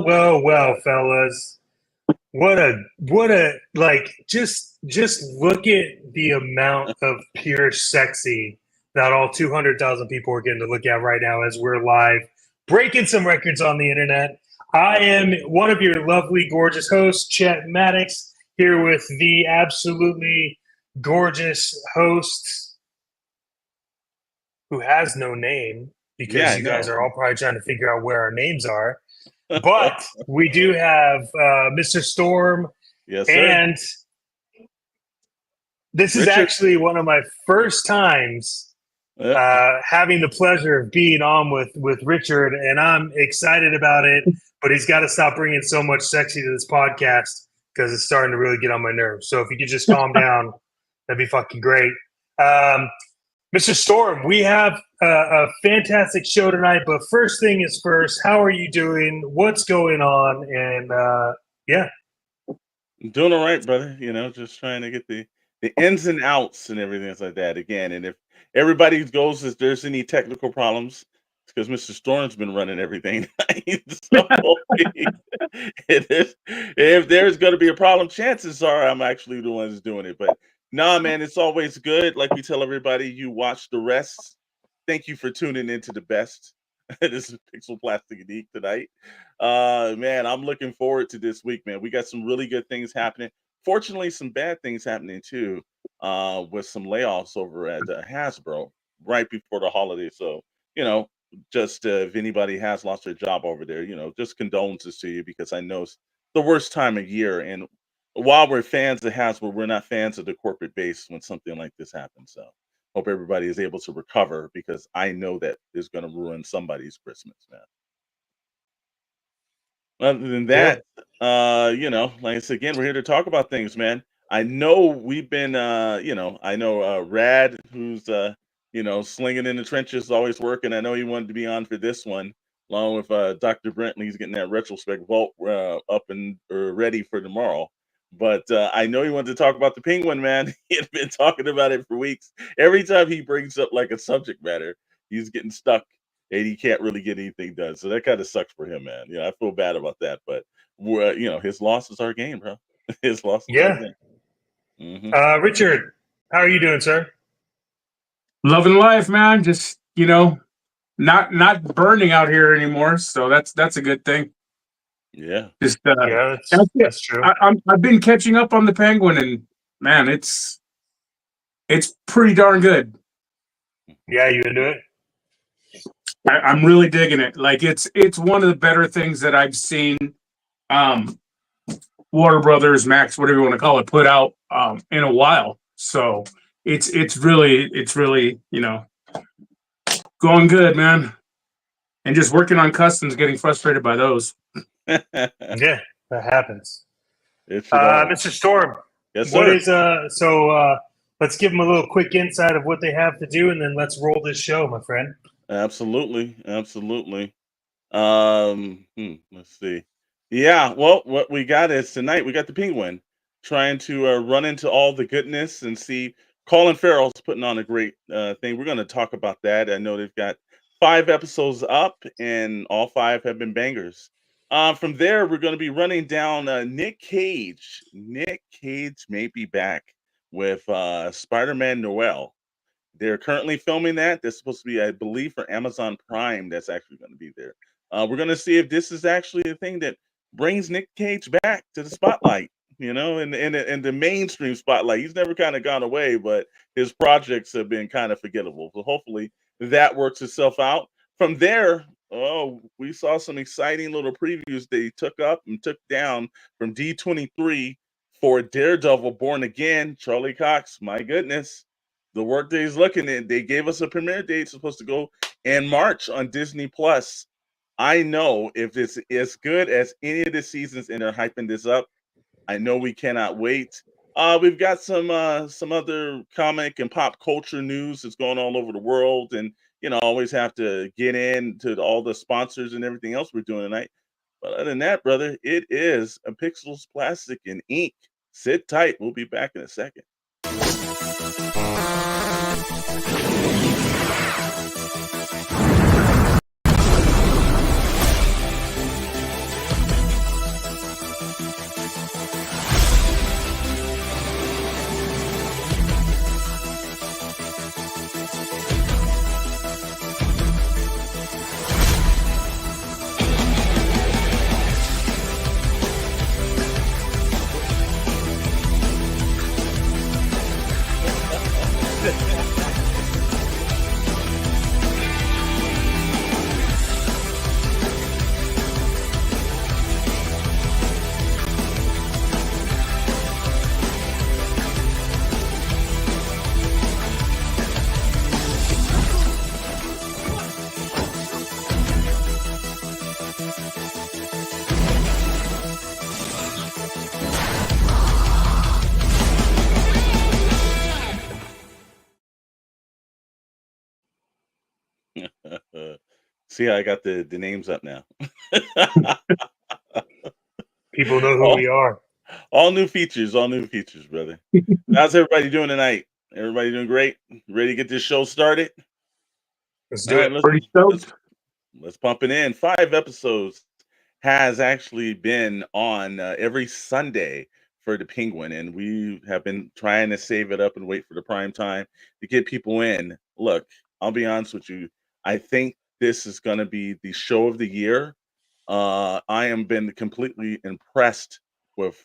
Well, fellas. What a just look at the amount of pure sexy that all 200,000 people are getting to look at right now as we're live breaking some records on the internet. I am one of your lovely, gorgeous hosts, Chet Maddox, here with the absolutely gorgeous host who has no name because you guys are all probably trying to figure out where our names are. But we do have Mr. Storm. Yes, sir. And this is actually one of my first times having the pleasure of being on with Richard, and I'm excited about it. But he's got to stop bringing so much sexy to this podcast because it's starting to really get on my nerves. So if you could just calm down, that'd be fucking great. Mr. Storm, we have a fantastic show tonight, but first thing is first, how are you doing? What's going on? And yeah. I'm doing all right, brother. You know, just trying to get the ins and outs and everything like that again. And if everybody goes, if there's any technical problems, it's because Mr. Storm's been running everything. So if there's going to be a problem, chances are I'm actually the one who's doing it. But nah, man, it's always good. Like we tell everybody, you watch the rest. Thank you for tuning into the best. This is Pixel Plastic and Geek tonight. Man, I'm looking forward to this week, man. We got some really good things happening. Fortunately, some bad things happening too, with some layoffs over at Hasbro right before the holiday. So, you know, just if anybody has lost their job over there, you know, just condolences to you because I know it's the worst time of year. And while we're fans of Hasbro, we're not fans of the corporate base when something like this happens. So hope everybody is able to recover because I know that is going to ruin somebody's Christmas, man. Other than that, you know, like I said, again, we're here to talk about things, man. I know we've been, you know, I know Rad, who's, you know, slinging in the trenches, always working. I know he wanted to be on for this one, along with Dr. Brantley. He's getting that retrospect vault up and ready for tomorrow. But I know he wanted to talk about the Penguin, man. He had been talking about it for weeks. Every time he brings up like a subject matter, he's getting stuck and he can't really get anything done. So that kind of sucks for him, man. You know, I feel bad about that. But, you know, his loss is our game, bro. His loss is our game. Mm-hmm. Richard, how are you doing, sir? Loving life, man. Just, you know, not burning out here anymore. So that's a good thing. Yeah. Just yeah, that's true. I've been catching up on the Penguin, and man, it's pretty darn good. Yeah, you into it? I'm really digging it. Like it's one of the better things that I've seen. Warner Brothers, Max, whatever you want to call it, put out in a while. So it's really, you know, going good, man. And just working on customs, getting frustrated by those. Yeah, that happens. Mr. Storm, yes, sir. What is so let's give them a little quick insight of what they have to do, and then let's roll this show, my friend. Absolutely. Let's see. Yeah, well, what we got is tonight we got the Penguin trying to run into all the goodness and see Colin Farrell's putting on a great thing. We're going to talk about that. I know they've got 5 episodes up, and all 5 have been bangers. From there, we're going to be running down Nick Cage. Nick Cage may be back with Spider-Man Noir. They're currently filming that. That's supposed to be, I believe, for Amazon Prime. That's actually going to be there. We're going to see if this is actually a thing that brings Nick Cage back to the spotlight, you know, in the mainstream spotlight. He's never kind of gone away, but his projects have been kind of forgettable. So hopefully that works itself out. From there, we saw some exciting little previews they took up and took down from D23 for Daredevil Born Again. Charlie Cox, my goodness. The work that he's looking at, they gave us a premiere date. It's supposed to go in March on Disney Plus. I know if it's as good as any of the seasons and they're hyping this up, I know we cannot wait. We've got some other comic and pop culture news that's going all over the world, and you know, always have to get into all the sponsors and everything else we're doing tonight. But other than that, brother, it is a Pixels, Plastic, and Ink. Sit tight. We'll be back in a second. See how I got the names up now. People know who we are. All new features, brother. How's everybody doing tonight? Everybody doing great? Ready to get this show started? Let's All do right, it. Pretty stoked. let's pump it in. 5 episodes has actually been on every Sunday for the Penguin, and we have been trying to save it up and wait for the prime time to get people in. Look, I'll be honest with you. I think this is going to be the show of the year. I am been completely impressed with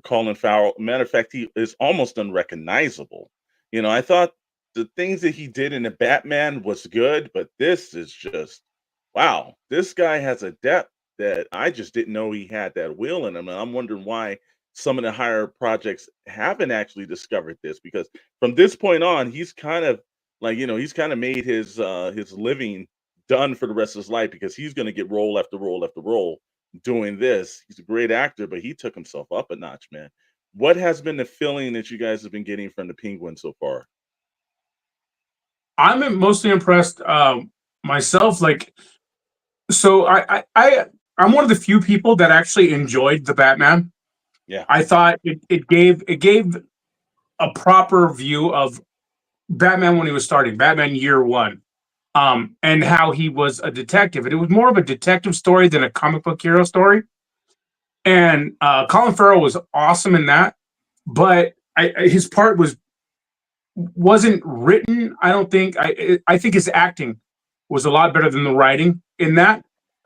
Colin Farrell. Matter of fact, he is almost unrecognizable. I thought the things that he did in the Batman was good, but this is just wow. This guy has a depth that I just didn't know he had that will in him, and I'm wondering why some of the higher projects haven't actually discovered this, because from this point on, he's kind of he's kind of made his living done for the rest of his life, because he's going to get role after role after role doing this. He's a great actor, but he took himself up a notch, man. What has been the feeling that you guys have been getting from the Penguin so far? I'm mostly impressed myself. So I'm one of the few people that actually enjoyed the Batman. Yeah. I thought it gave a proper view of Batman when he was starting, Batman year one, and how he was a detective. And it was more of a detective story than a comic book hero story. And Colin Farrell was awesome in that, but his part wasn't written. I don't think. I think his acting was a lot better than the writing in that.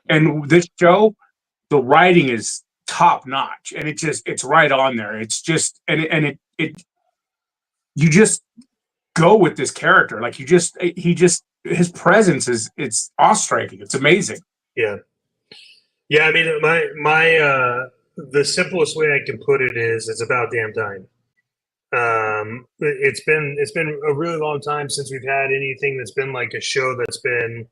And this show, the writing is top notch, and it's right on there. It's just it you just go with this character. Like he just his presence is it's awe striking. It's amazing. Yeah. Yeah, I mean, my the simplest way I can put it is it's about damn time. It's been a really long time since we've had anything that's been like a show that's been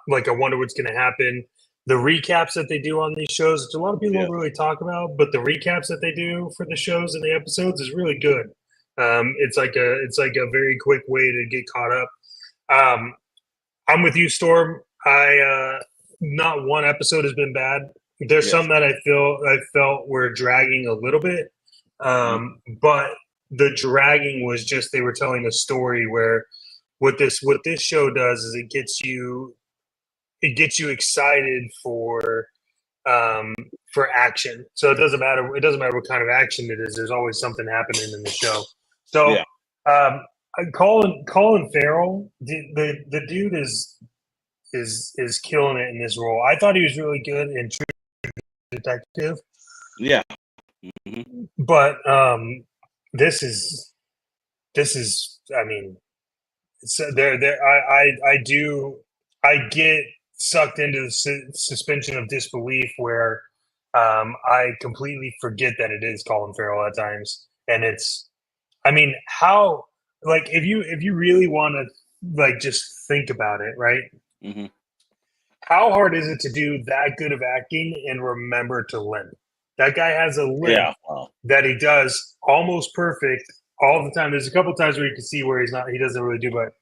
like I wonder what's going to happen. The recaps that they do on these shows, which a lot of people don't really talk about, but the recaps that they do for the shows and the episodes is really good. It's like a very quick way to get caught up. I'm with you, Storm. Not one episode has been bad. There's some that I felt were dragging a little bit, but the dragging was just they were telling a story where what this show does is it gets you excited for action. So it doesn't matter what kind of action it is. There's always something happening in the show. So Colin Farrell, the dude is killing it in this role. I thought he was really good in True Detective. Yeah. But this is I mean, I get sucked into the suspension of disbelief where I completely forget that it is Colin Farrell at times. And I mean, how, like, if you really want to like just think about it, right? How hard is it to do that good of acting and remember to limp? That guy has a limp that he does almost perfect all the time. There's a couple times where you can see where he doesn't really do, but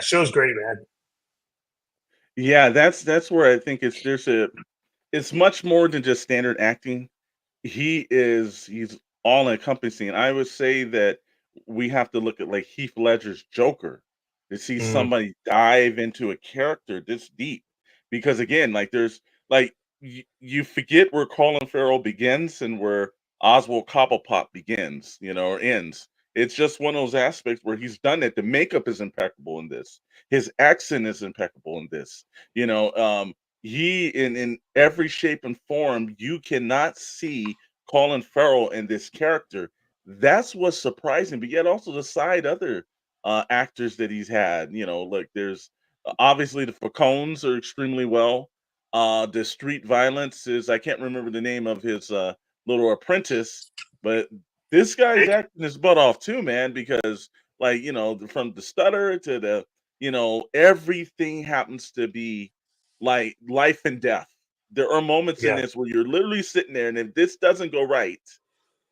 show's great, man. Yeah, that's where I think it's much more than just standard acting. He's all encompassing. I would say that we have to look at like Heath Ledger's Joker to see somebody dive into a character this deep. Because again, like there's like you forget where Colin Farrell begins and where Oswald Cobblepot begins, or ends. It's just one of those aspects where he's done it. The makeup is impeccable in this. His accent is impeccable in this. He in every shape and form, you cannot see Colin Farrell in this character. That's what's surprising, but yet also the side other actors that he's had. Look, there's obviously the Falcones are extremely well. The street violence is I can't remember the name of his little apprentice, but this guy's acting his butt off too, man, because from the stutter to the everything happens to be like life and death. There are moments in this where you're literally sitting there, and if this doesn't go right,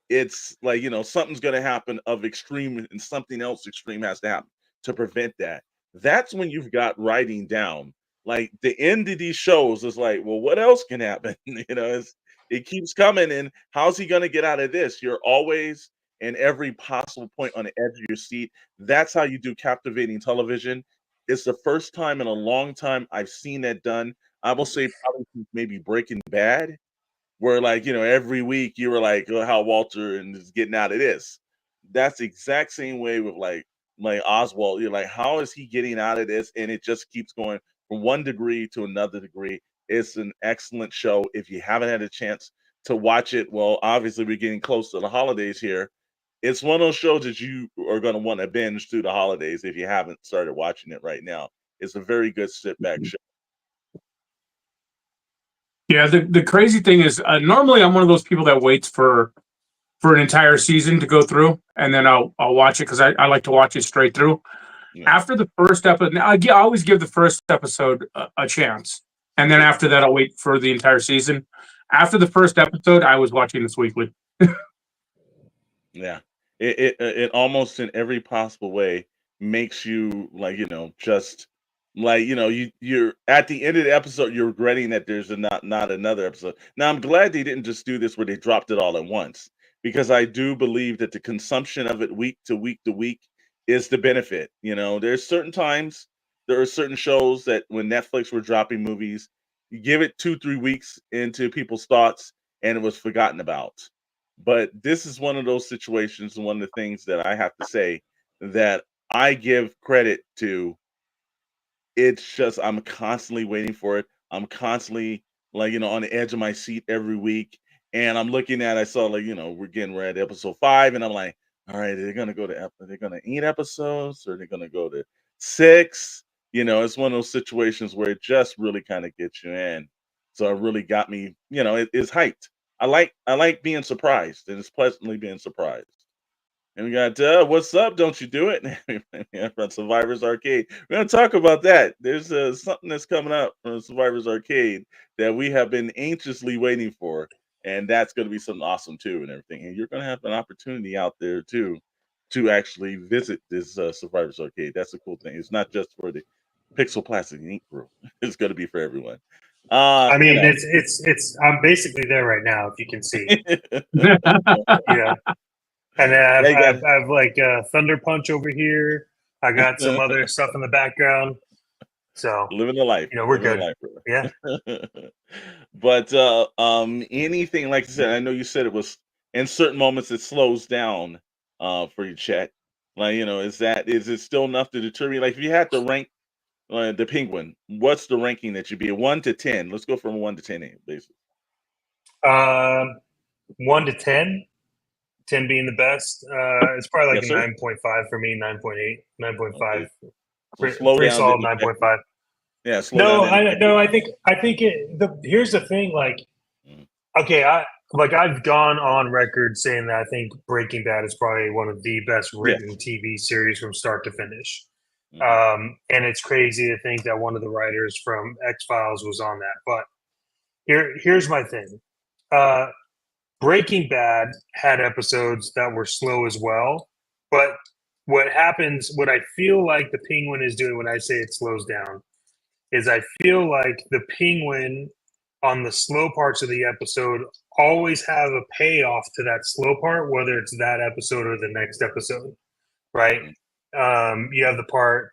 it's like something's going to happen of extreme, and something else extreme has to happen to prevent that. That's when you've got writing down like the end of these shows is like, well, what else can happen? It keeps coming, and how's he gonna get out of this? You're always in every possible point on the edge of your seat. That's how you do captivating television. It's the first time in a long time I've seen that done. I will say probably since maybe Breaking Bad, where like, every week you were like, oh, how Walter and is getting out of this. That's the exact same way with like Oswald. You're like, how is he getting out of this? And it just keeps going from one degree to another degree. It's an excellent show. If you haven't had a chance to watch it, well, obviously we're getting close to the holidays here. It's one of those shows that you are going to want to binge through the holidays if you haven't started watching it right now. It's a very good sit back show. Yeah, the crazy thing is, normally I'm one of those people that waits for an entire season to go through, and then I'll watch it because I like to watch it straight through. Yeah. After the first episode, I always give the first episode a chance, and then after that, I'll wait for the entire season. After the first episode, I was watching this weekly. Yeah. It almost in every possible way makes you like, just like, you're at the end of the episode, you're regretting that there's not another episode. Now I'm glad they didn't just do this where they dropped it all at once, because I do believe that the consumption of it week to week to week is the benefit. There's certain times, there are certain shows that when Netflix were dropping movies, you give it 2-3 weeks into people's thoughts and it was forgotten about. But this is one of those situations, and one of the things that I have to say that I give credit to. It's just I'm constantly waiting for it. I'm constantly like, on the edge of my seat every week. And I'm looking at, I saw like, we're at episode 5, and I'm like, all right, are they gonna eat episodes, or are they gonna go to 6? It's one of those situations where it just really kind of gets you in. So it really got me, it's hyped. I like being surprised, and it's pleasantly being surprised. And we got what's up? Don't you do it? Yeah, from Survivors Arcade. We're gonna talk about that. There's something that's coming up from Survivors Arcade that we have been anxiously waiting for, and that's gonna be something awesome too, and everything. And you're gonna have an opportunity out there too to actually visit this Survivors Arcade. That's a cool thing. It's not just for the Pixel Plastic Ink crew. It's gonna be for everyone. I mean, it's. I'm basically there right now, if you can see. Yeah. And then Yeah, you got I have like Thunder Punch over here. I got some other stuff in the background. So living the life. we're Living good. the life, brother. Yeah. But anything, like I said, I know you said it was in certain moments it slows down for you, Chet. Like, is it still enough to deter you? Like, if you had to rank the Penguin, what's the ranking that you'd be? 1 to 10. Let's go from 1 to 10, basically. 1 to 10. 10 being the best. It's probably like Yes, a sir. 9.5 for me. 9.8, 9.5. Okay. So Pretty down. solid 9.5. Yeah, slow down. No. I think here's the thing. Like, okay, I've gone on record saying that I think Breaking Bad is probably one of the best written TV series from start to finish. Mhm. And it's crazy to think that one of the writers from X-Files was on that. But here's my thing. Breaking Bad had episodes that were slow as well, but what I feel like the Penguin is doing when I say it slows down, is I feel like the Penguin on the slow parts of the episode always have a payoff to that slow part, whether it's that episode or the next episode, right? You have the part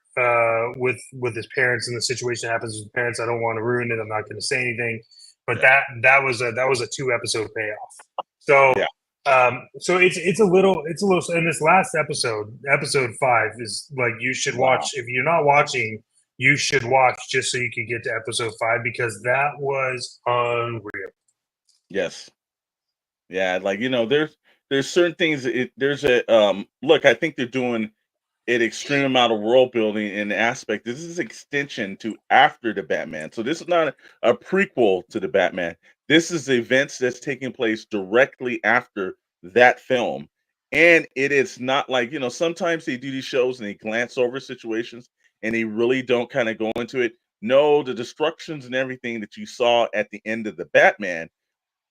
with his parents, and the situation happens with his parents. I don't want to ruin it. I'm not going to say anything, but that was a 2-episode payoff. So so it's a little. And this last episode 5 is like, you should watch. If you're not watching, you should watch just so you can get to episode 5, because that was unreal. Yes. Yeah, like there's certain things. There's a look. I think they're doing an extreme amount of world building in the aspect. This is extension to after the Batman. So this is not a prequel to the Batman. This is events that's taking place directly after that film. And it is not like, sometimes they do these shows and they glance over situations and they really don't kind of go into it. No, the destructions and everything that you saw at the end of the Batman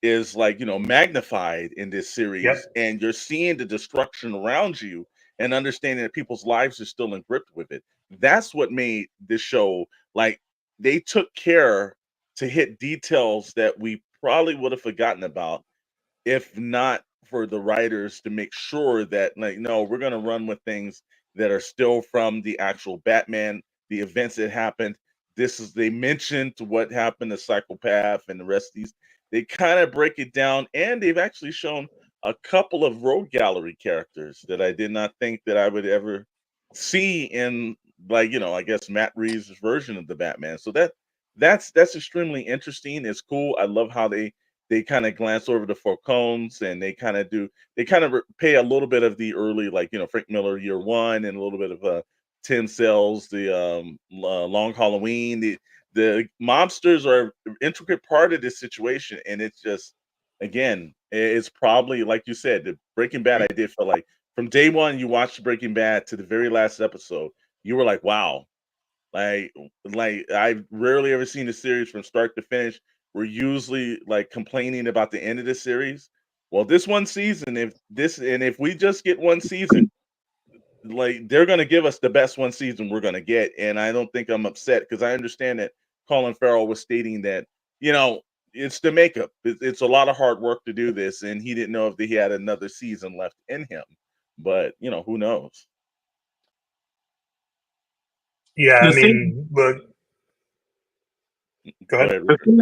is like, magnified in this series, and you're seeing the destruction around you and understanding that people's lives are still engripped with it. That's what made this show like they took care to hit details that we probably would have forgotten about if not for the writers to make sure that, like, no, we're going to run with things that are still from the actual Batman, the events that happened. This is, they mentioned what happened to Psychopath and the rest of these. They kind of break it down, and they've actually shown a couple of road gallery characters that I did not think that I would ever see in, like, I guess Matt Reeves' version of the Batman. So that's extremely interesting. It's cool. I love how they kind of glance over the Falcones, and they kind of pay a little bit of the early, like, Frank Miller Year One, and a little bit of Tim Cells, the Long Halloween. The mobsters are an intricate part of this situation, and it's just, again, it's probably like you said, the Breaking Bad. I did feel like from day one you watched Breaking Bad to the very last episode, you were like, wow, like I've rarely ever seen a series from start to finish. We're usually like complaining about the end of the series. Well, this one season, if we just get one season, like, they're gonna give us the best one season we're gonna get. And I don't think I'm upset, because I understand that Colin Farrell was stating that, it's the makeup. It's a lot of hard work to do this, and he didn't know if he had another season left in him. But who knows? Yeah, The I thing, mean, look, go Go ahead. ahead, the Richard. thing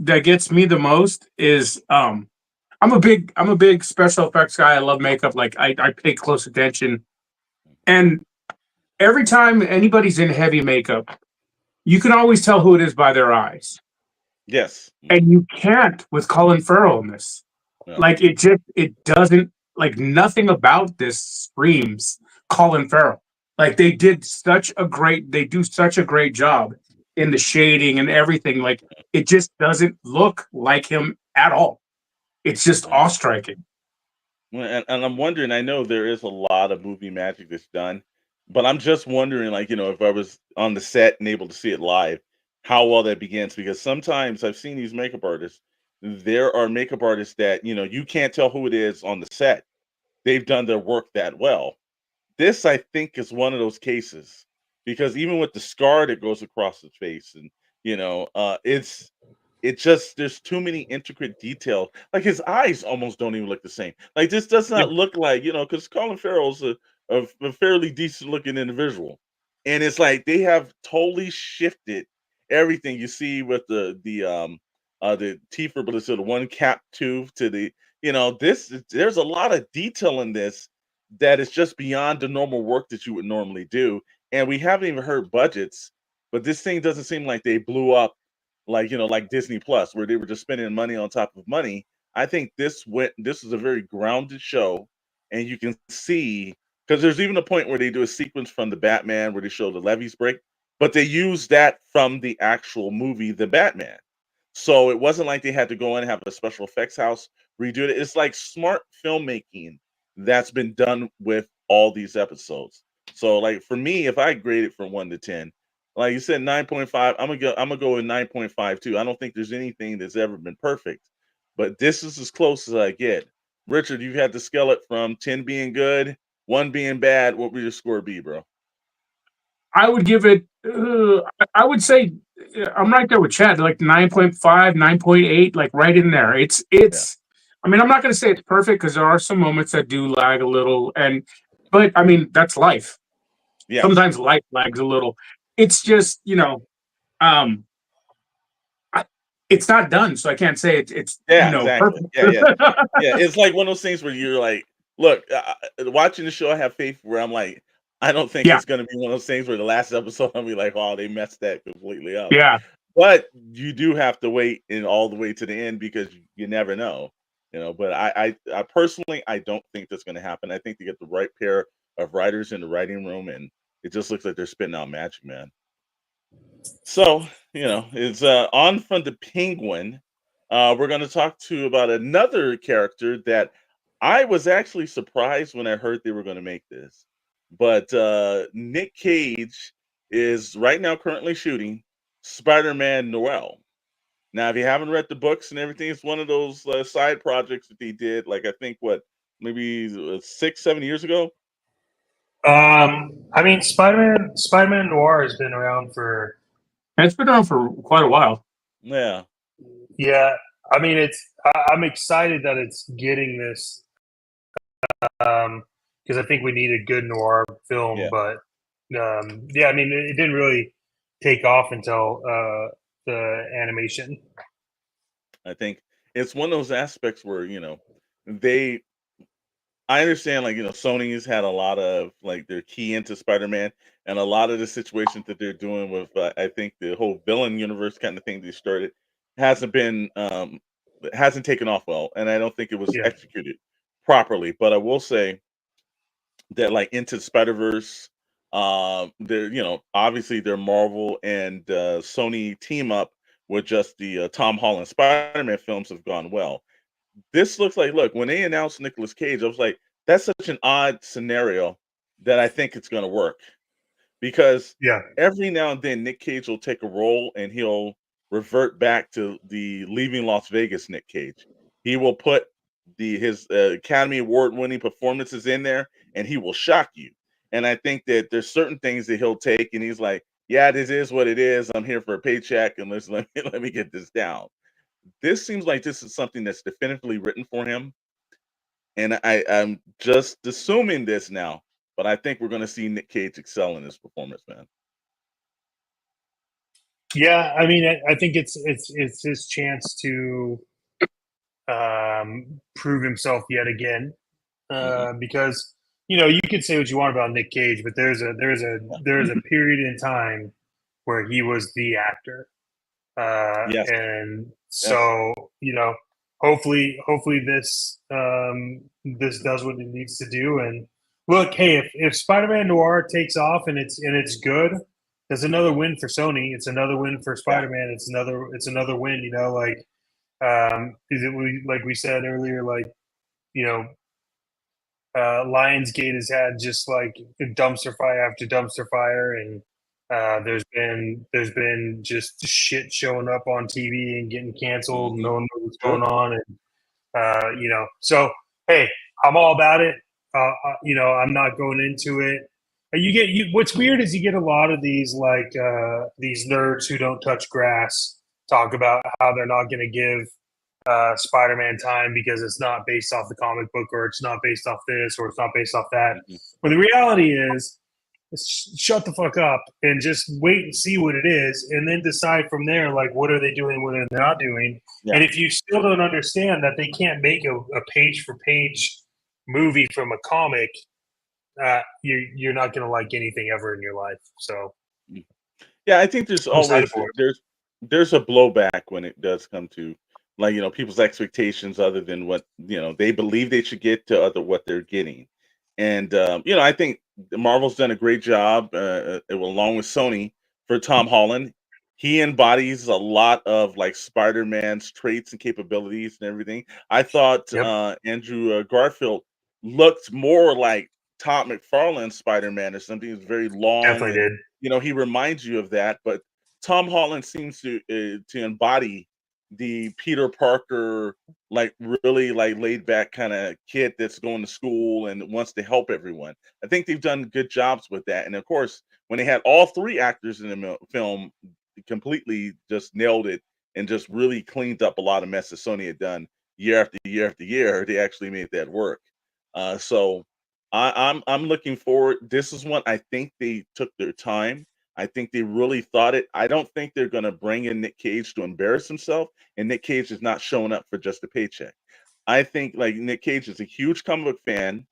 that gets me the most is I'm a big special effects guy. I love makeup. Like I pay close attention. And every time anybody's in heavy makeup, you can always tell who it is by their eyes. Yes. And you can't with Colin Farrell in this. No. Like it doesn't, like, nothing about this screams Colin Farrell. Like they do such a great job in the shading and everything. Like it just doesn't look like him at all. It's just No. awe striking. Well, and I'm wondering, I know there is a lot of movie magic that's done, but I'm just wondering, like, if I was on the set and able to see it live, how well that begins. Because sometimes I've seen these makeup artists, there are makeup artists that, you can't tell who it is on the set. They've done their work that well. This, I think, is one of those cases, because even with the scar that goes across his face, and it just, there's too many intricate details. Like, his eyes almost don't even look the same. Like, this does Yeah, not look like, because Colin Farrell's a fairly decent looking individual, and it's like they have totally shifted everything. You see with the Tifa, but it's the one cap tooth to the, there's a lot of detail in this that is just beyond the normal work that you would normally do. And we haven't even heard budgets, but this thing doesn't seem like they blew up like, like Disney Plus, where they were just spending money on top of money. I think this is a very grounded show, and you can see, because there's even a point where they do a sequence from the Batman where they show the levees break, but they use that from the actual movie The Batman. So it wasn't like they had to go in and have a special effects house redo it. It's like smart filmmaking that's been done with all these episodes. So, like, for me, if I grade it from 1 to 10, like you said, 9.5, I'm gonna go with 9.5 too. I don't think there's anything that's ever been perfect, but this is as close as I get. Richard, you had to scale it from 10 being good, 1 being bad. What would your score be, bro? I would give it. I would say I'm right there with Chad. Like 9.5, 9.8, like right in there. It's Yeah. it's. I mean, I'm not going to say it's perfect because there are some moments that do lag a little, but I mean that's life. Yes. Sometimes life lags a little. It's just um, I, it's not done, so I can't say it's Yeah, exactly. perfect. Yeah, yeah. Yeah, it's like one of those things where you're like, look, watching the show, I have faith where I'm like, I don't think Yeah, it's gonna be one of those things where the last episode I'll be like, oh, they messed that completely up. yeah. But you do have to wait in all the way to the end, because you never know. But I personally, I don't think that's gonna happen. I think they get the right pair of writers in the writing room, and it just looks like they're spitting out magic, man. So, it's on from the Penguin. We're going to talk to you about another character that I was actually surprised when I heard they were going to make this. But Nick Cage is right now currently shooting Spider-Man Noir. Now, if you haven't read the books and everything, it's one of those side projects that they did, like, I think, maybe 6, 7 years ago. I mean, Spider-Man Noir has been around for And it's been around for quite a while. Yeah. Yeah, I mean, I'm excited that it's getting this because I think we need a good noir film. Yeah. But yeah, I mean, it didn't really take off until the animation. I think it's one of those aspects where, they I understand, like, Sony's had a lot of, like, they're key into Spider-Man, and a lot of the situations that they're doing with, I think the whole villain universe kind of thing they started hasn't been, hasn't taken off well, and I don't think it was Yeah, executed properly. But I will say that, like, Into the Spider-Verse, they're, obviously their Marvel and Sony team up with just the Tom Holland Spider-Man films have gone well. This looks like, look, when they announced Nicolas Cage, I was like, that's such an odd scenario that I think it's gonna work. Because yeah, every now and then Nick Cage will take a role and he'll revert back to the Leaving Las Vegas Nick Cage. He will put his Academy Award winning performances in there and he will shock you. And I think that there's certain things that he'll take and he's like, yeah, this is what it is. I'm here for a paycheck and let me get this down. This seems like this is something that's definitively written for him, and I'm just assuming this now, but I think we're gonna see Nick Cage excel in this performance, man. yeah. I mean, I think it's his chance to prove himself yet again. Mhm. Because you could say what you want about Nick Cage, but there's a period in time where he was the actor, Yes, and yes. so hopefully this does what it needs to do. And look, hey, if Spider-Man Noir takes off and it's good, that's another win for Sony. It's another win for Yeah. Spider-Man. It's another win. Like like we said earlier, like you know Lionsgate has had just like dumpster fire after dumpster fire, and there's been just shit showing up on TV and getting canceled. Mhm. No one knows what's Sure. going on, and so hey, I'm all about it. I'm not going into it. What's weird is you get a lot of these nerds who don't touch grass talk about how they're not going to give Spider-Man time because it's not based off the comic book, or it's not based off this, or it's not based off that. Mhm. But the reality is, shut the fuck up and just wait and see what it is, and then decide from there. Like, what are they doing? What are they not doing? Yeah. And if you still don't understand that they can't make a page for page movie from a comic, you're not going to like anything ever in your life. So Mm. Yeah, I think there's I'm excited always for it. there's a blowback when it does come to, like, people's expectations other than what, they believe they should get to other what they're getting. And I think Marvel's done a great job along with Sony for Tom Holland. He embodies a lot of like Spider-Man's traits and capabilities and everything. I thought Yep, Andrew Garfield looked more like Todd McFarlane's Spider-Man or something. He was very long definitely and did. he reminds you of that, but Tom Holland seems to embody the Peter Parker, like really like laid back kind of kid that's going to school and wants to help everyone. I think they've done good jobs with that, and of course, when they had all three actors in the film, completely just nailed it and just really cleaned up a lot of messes Sony had done year after year after year. They actually made that work. So I'm looking forward. This is one I think they took their time. I think they really thought it. I don't think they're going to bring in Nick Cage to embarrass himself, and Nick Cage is not showing up for just a paycheck. I think like Nick Cage is a huge comic book fan.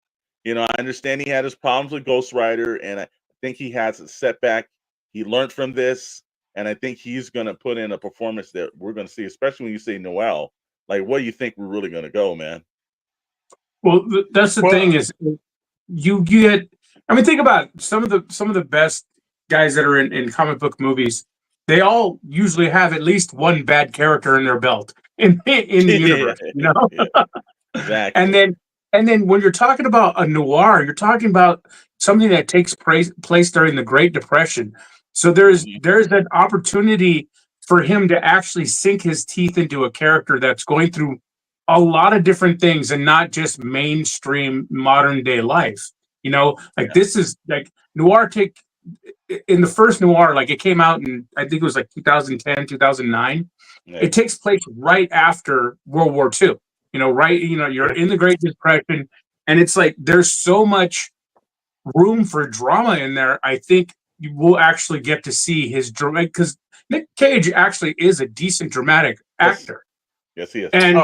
I understand he had his problems with Ghost Rider, and I think he has a setback. He learned from this, and I think he's going to put in a performance that we're going to see, especially when you say Noel. Like, what do you think we're really going to go, man? Well, that's the Well, thing is you get. I mean, think about some of the best guys that are in comic book movies. They all usually have at least one bad character in their belt in the Yeah, universe, you know. yeah, And exactly. then when you're talking about a noir, you're talking about something that takes place during the Great Depression. So Mhm. there's an opportunity for him to actually sink his teeth into a character that's going through a lot of different things and not just mainstream modern day life. Like Yeah. this is like noir take in the first Noir, like it came out in, I think it was like 2010, 2009. Yeah. It takes place right after World War II. You're in the Great Depression, and it's like there's so much room for drama in there. I think you will actually get to see his drama, because Nick Cage actually is a decent dramatic actor. Yes, he is. And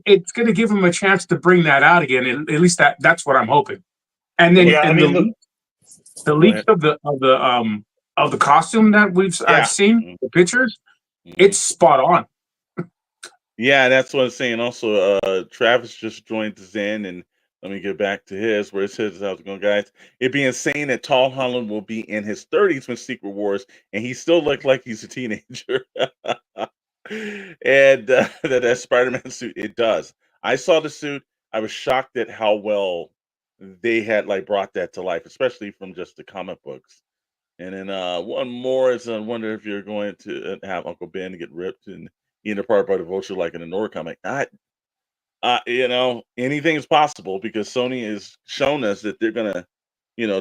it's going to give him a chance to bring that out again. At least that's what I'm hoping. And then the leaks of the costume that I've seen, the pictures, it's spot on. Yeah, that's what I'm saying. Also, Travis just joined the Zen, and let me get back to his, where it says, how's it going, guys? It'd be insane that Tall Holland will be in his 30s when Secret Wars, and he still looked like he's a teenager. And that Spider-Man suit, it does. I saw the suit. I was shocked at how well they had like brought that to life, especially from just the comic books. And then one more is, I wonder if you're going to have Uncle Ben get ripped and eaten apart by the vulture like in the Noir comic. Anything is possible because Sony has shown us that they're gonna,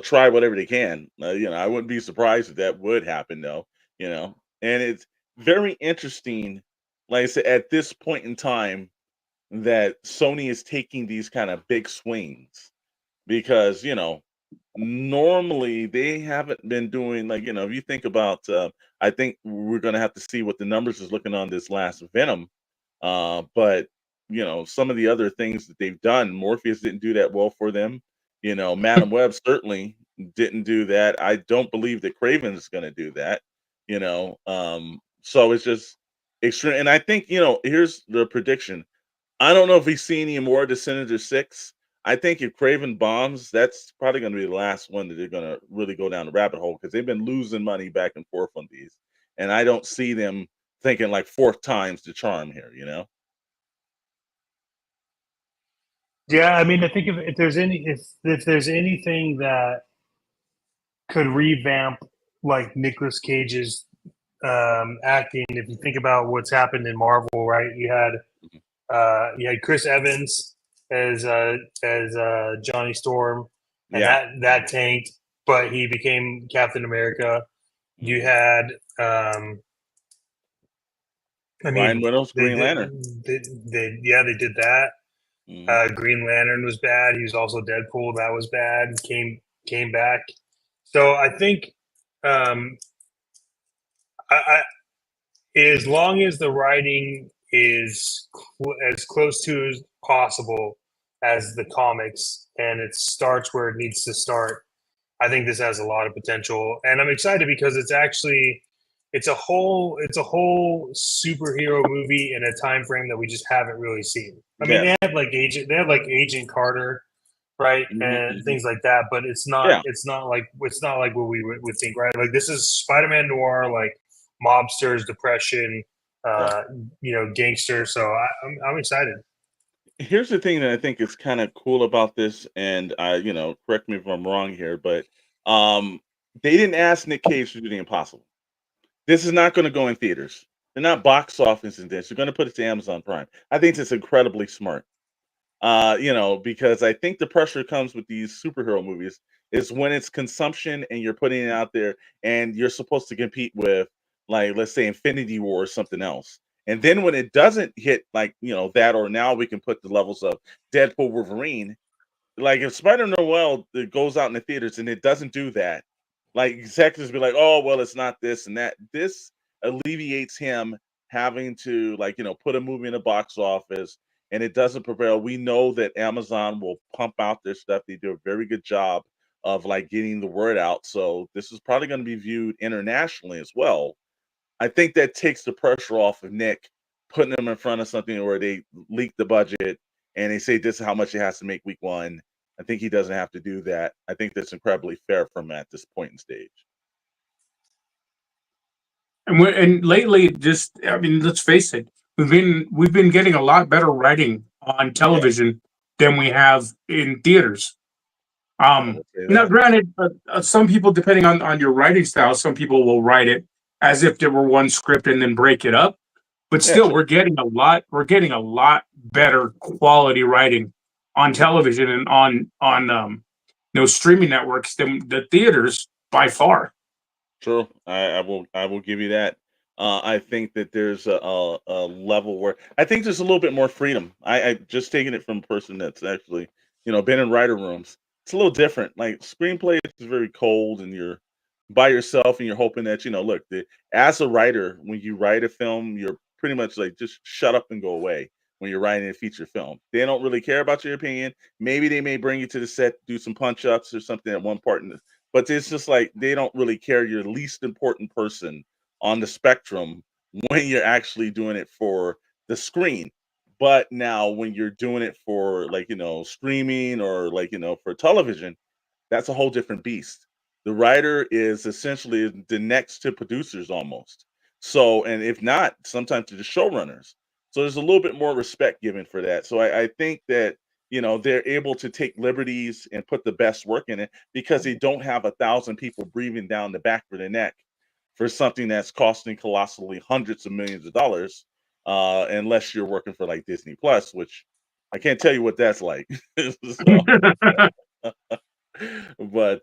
try whatever they can. I wouldn't be surprised if that would happen though. And it's very interesting, like I said, at this point in time, that Sony is taking these kind of big swings because normally they haven't been doing, like, if you think about, I think we're gonna have to see what the numbers is looking on this last Venom, but some of the other things that they've done, Morpheus didn't do that well for them. Madam Web certainly didn't do that. I don't believe that Craven is going to do that. So it's just extreme. And I think here's the prediction. I don't know if we see any more of the Sinister Six. I think if Craven bombs, that's probably going to be the last one that they're going to really go down the rabbit hole, because they've been losing money back and forth on these, and I don't see them thinking like fourth time's the charm here. Yeah, I mean, I think if there's anything that could revamp like Nicolas Cage's acting, if you think about what's happened in Marvel, right? You had Chris Evans as Johnny Storm, and that tanked, but he became Captain America. You had Ryan Reynolds, Green Lantern. They did that. Green Lantern was bad. He was also Deadpool. That was bad. Came back. So I think, as long as the writing is as close to as possible as the comics, and it starts where it needs to start, I think this has a lot of potential. And I'm excited because it's a whole superhero movie in a time frame that we just haven't really seen. I mean, they have like Agent Carter, right, and things like that, but it's not like what we would think, right? Like, this is Spider-Man Noir, like mobsters, depression, gangster. So I'm excited. Here's the thing that I think is kind of cool about this, and correct me if I'm wrong here, but they didn't ask Nick Cage to do the impossible. This is not going to go in theaters. They're not box office in this. They're going to put it to Amazon Prime. I think it's incredibly smart. Because I think the pressure comes with these superhero movies is when it's consumption and you're putting it out there and you're supposed to compete with, like, let's say Infinity War or something else. And then when it doesn't hit like, that, or now we can put the levels of Deadpool, Wolverine, like if Spider-Man Noir goes out in the theaters and it doesn't do that, like executives be like, oh, well, it's not this and that. This alleviates him having to, like, put a movie in the box office, and it doesn't prevail. We know that Amazon will pump out their stuff. They do a very good job of like getting the word out. So this is probably going to be viewed internationally as well. I think that takes the pressure off of Nick, putting them in front of something where they leak the budget and they say this is how much it has to make week one. I think he doesn't have to do that. I think that's incredibly fair from at this point in stage. And lately, let's face it, we've been getting a lot better writing on television than we have in theaters. Now, granted, some people, depending on your writing style, some people will write it as if there were one script and then break it up. But still, we're getting a lot better quality writing on television and on streaming networks than the theaters by far. True. I will give you that. I think that there's a level where I think there's a little bit more freedom. I just taking it from a person that's actually, been in writer rooms. It's a little different. Like screenplay is very cold and you're by yourself and you're hoping that, look, as a writer, when you write a film, you're pretty much like just shut up and go away when you're writing a feature film. They don't really care about your opinion. Maybe they may bring you to the set, do some punch ups or something at one part but it's just like they don't really care. You're the least important person on the spectrum when you're actually doing it for the screen. But now when you're doing it for like, streaming or like, for television, that's a whole different beast. The writer is essentially the next to producers almost. So, and if not, sometimes to the showrunners. So there's a little bit more respect given for that. So I think that, they're able to take liberties and put the best work in it because they don't have 1,000 people breathing down the back of their neck for something that's costing colossally hundreds of millions of dollars, unless you're working for like Disney Plus, which I can't tell you what that's like. So, but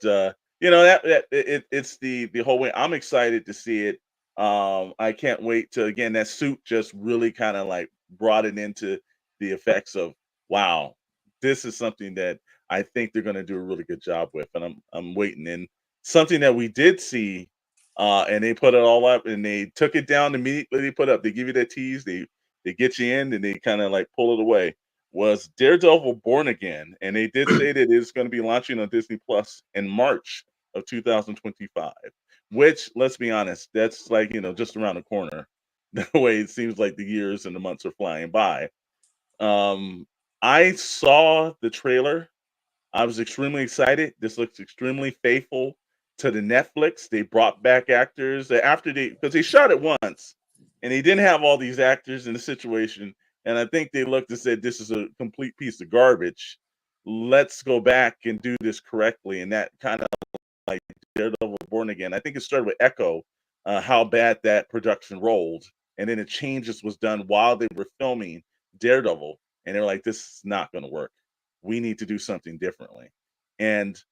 it's the whole way. I'm excited to see it. I can't wait to again that suit just really kind of like brought it into the effects of wow, this is something that I think they're going to do a really good job with, and I'm waiting. And something that we did see, and they put it all up, and they took it down immediately. They put up. They give you that tease. They get you in, and they kind of like pull it away was Daredevil Born Again, and they did say that it's going to be launching on Disney Plus in March of 2025. Which, let's be honest, that's like just around the corner. The way it seems like the years and the months are flying by. Um, I saw the trailer. I was extremely excited. This looks extremely faithful to the Netflix. They brought back actors after because they shot it once, and they didn't have all these actors in the situation. And I think they looked and said, "This is a complete piece of garbage. Let's go back and do this correctly." And that kind of like Daredevil Born Again. I think it started with Echo, how bad that production rolled, and then the changes was done while they were filming Daredevil, and they're like, "This is not going to work. We need to do something differently." And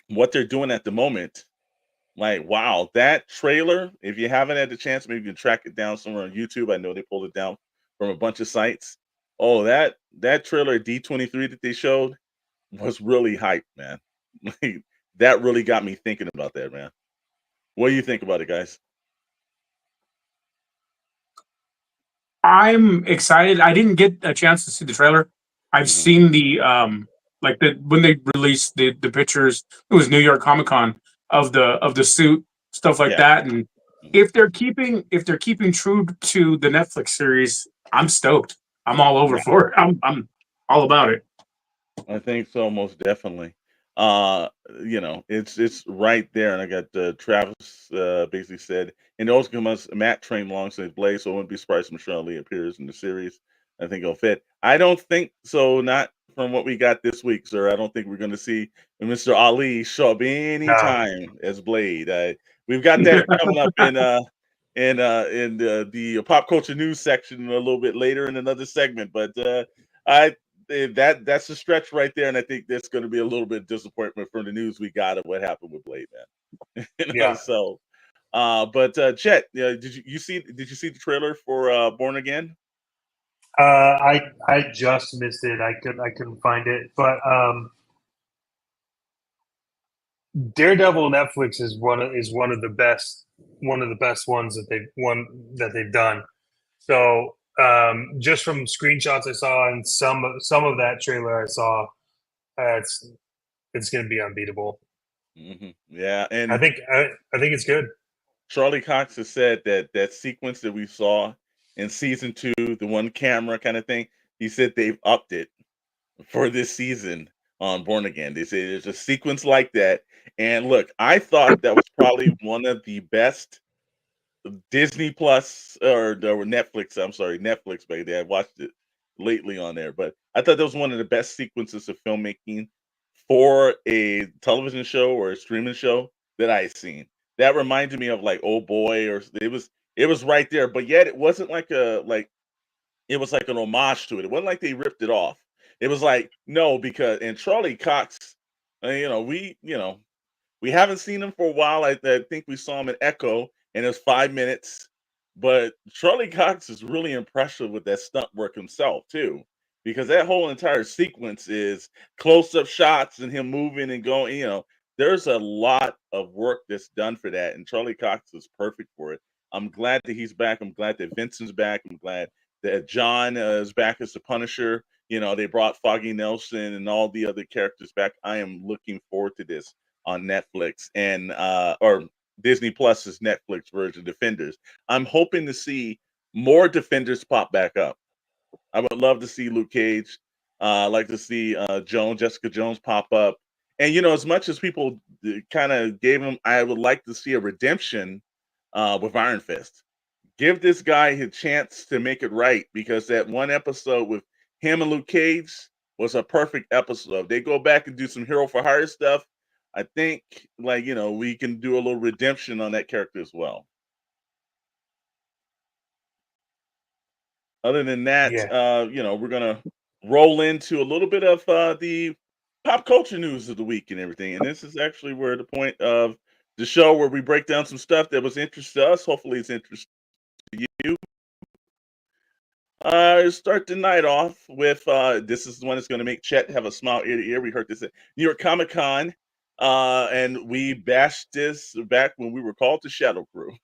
what they're doing at the moment, like, wow, that trailer, if you haven't had the chance, maybe you can track it down somewhere on YouTube. I know they pulled it down from a bunch of sites. Oh, that trailer D23 that they showed was really hype, man. Like, that really got me thinking about that, man. What do you think about it, guys? I'm excited. I didn't get a chance to see the trailer. I've Mhm. seen the like the when they released the pictures. It was New York Comic Con of the suit, stuff like Yeah. that. And Mhm. if they're keeping true to the Netflix series, I'm stoked. I'm all over Yeah. for it. I'm all about it. I think so, most definitely. It's right there, and I got Travis basically said, and those come us Matt trained alongside Blaze, so I wouldn't be surprised if Michelle Lee appears in the series. I think it'll fit. I don't think so, not from what we got this week, sir. I don't think we're going to see Mr. Ali show up any No. time as Blade. We've got that coming up in the pop culture news section a little bit later in another segment, but I that's a stretch right there, and I think that's going to be a little bit of disappointment from the news we got of what happened with Blade, man. Yeah. So, but Chet, did you see the trailer for Born Again? I just missed it. I couldn't find it, but Daredevil Netflix is one of the best ones that they've done. So just from screenshots I saw and some of that trailer I saw, it's going to be unbeatable. Yeah, I and think I think it's good. Charlie Cox has said that that sequence that we saw in season 2, the one camera kind of thing, he said they've upped it for this season on Born Again. They say there's a sequence like that. And look, I thought that was probably one of the best Disney Plus or Netflix. I'm sorry, Netflix, baby. I watched it lately on there, but I thought that was one of the best sequences of filmmaking for a television show or a streaming show that I seen. That reminded me of like Oh Boy, or it was right there, but yet it wasn't like it was like an homage to it. It wasn't like they ripped it off. It was like no, because and Charlie Cox We haven't seen him for a while. I think we saw him in Echo, and it's 5 minutes. But Charlie Cox is really impressive with that stunt work himself too, because that whole entire sequence is close-up shots and him moving and going. There's a lot of work that's done for that, and Charlie Cox is perfect for it. I'm glad that he's back. I'm glad that Vincent's back. I'm glad that John is back as the Punisher. They brought Foggy Nelson and all the other characters back. I am looking forward to this on Netflix and or Disney Plus's Netflix version, Defenders. I'm hoping to see more Defenders pop back up. I would love to see Luke Cage. I'd like to see Jessica Jones pop up. And as much as people kind of gave him, I would like to see a redemption with Iron Fist. Give this guy a chance to make it right, because that one episode with him and Luke Cage was a perfect episode. They go back and do some Hero for Hire stuff. I think, we can do a little redemption on that character as well. Other than that, Yeah. We're gonna roll into a little bit of the pop culture news of the week and everything. And this is actually where the point of the show where we break down some stuff that was interesting to us. Hopefully, it's interesting to you. Start the night off with this is the one that's going to make Chet have a smile ear to ear. We heard this at New York Comic Con, and we bashed this back when we were called to Shadow Crew.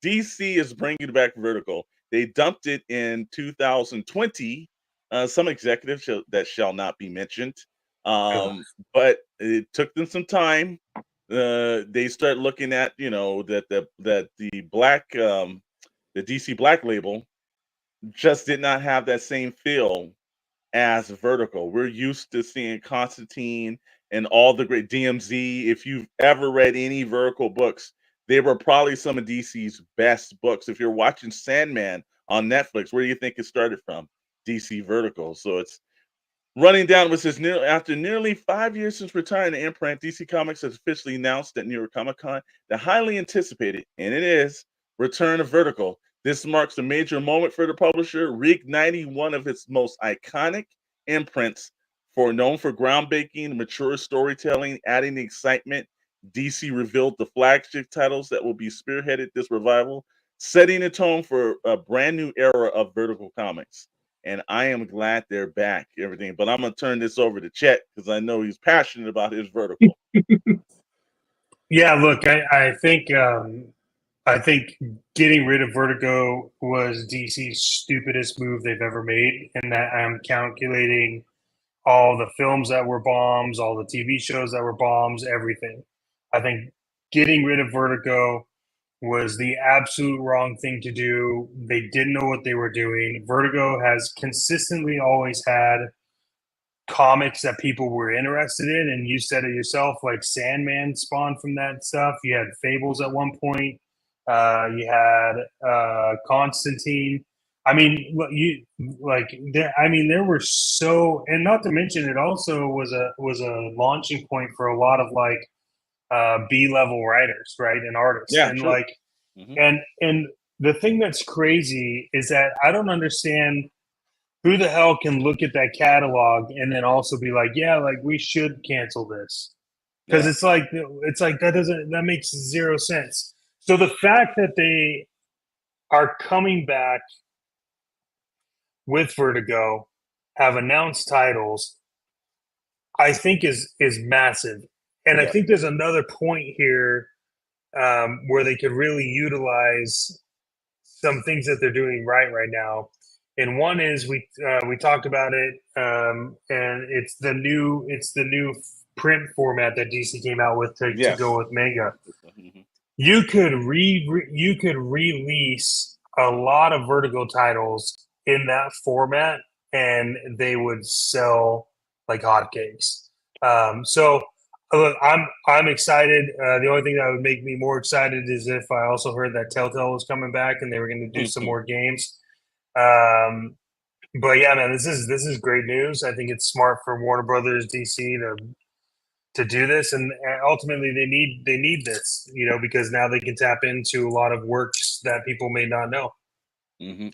DC is bringing back Vertical. They dumped it in 2020. Some executive that shall not be mentioned, but it took them some time. They start looking at that the black the DC Black label just did not have that same feel as Vertical. We're used to seeing Constantine and all the great DMZ. If you've ever read any Vertical books, they were probably some of DC's best books. If you're watching Sandman on Netflix, where do you think it started from? DC Vertical. So it's running down with this after nearly 5 years since retiring to imprint. DC Comics has officially announced at New York Comic Con the highly anticipated, and it is, return of Vertical. This marks a major moment for the publisher, reigniting one of its most iconic imprints, known for groundbreaking, mature storytelling, adding the excitement. DC revealed the flagship titles that will be spearheaded this revival, setting a tone for a brand new era of Vertical Comics. And I am glad they're back, everything. But I'm going to turn this over to Chet because I know he's passionate about his Vertical. Yeah, look, I think getting rid of Vertigo was DC's stupidest move they've ever made, and that I'm calculating all the films that were bombs, all the TV shows that were bombs, everything. I think getting rid of Vertigo was the absolute wrong thing to do. They didn't know what they were doing. Vertigo has consistently always had comics that people were interested in, and you said it yourself, like Sandman spawned from that stuff. You had Fables at one point. You had Constantine. I mean, there were so, and not to mention, it also was a launching point for a lot of B-level writers, right, and artists. Yeah, and true. and the thing that's crazy is that I don't understand who the hell can look at that catalog and then also be like, yeah, like we should cancel this, because it's like that makes zero sense. So the fact that they are coming back with Vertigo, have announced titles, I think is massive. And I think there's another point here where they could really utilize some things that they're doing right now. And one is we talked about it, and it's the new print format that DC came out with to go with Mega. You could release a lot of Vertigo titles in that format, and they would sell like hotcakes. So look, I'm excited. The only thing that would make me more excited is if I also heard that Telltale was coming back and they were going to do some more games. But yeah, man, this is great news. I think it's smart for Warner Brothers, DC to do this, and ultimately they need this, because now they can tap into a lot of works that people may not know.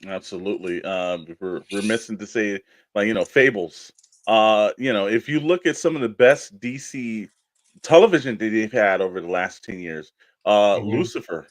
Absolutely. We're missing to say, Fables. if you look at some of the best DC television that they've had over the last 10 years, Mhm. Lucifer.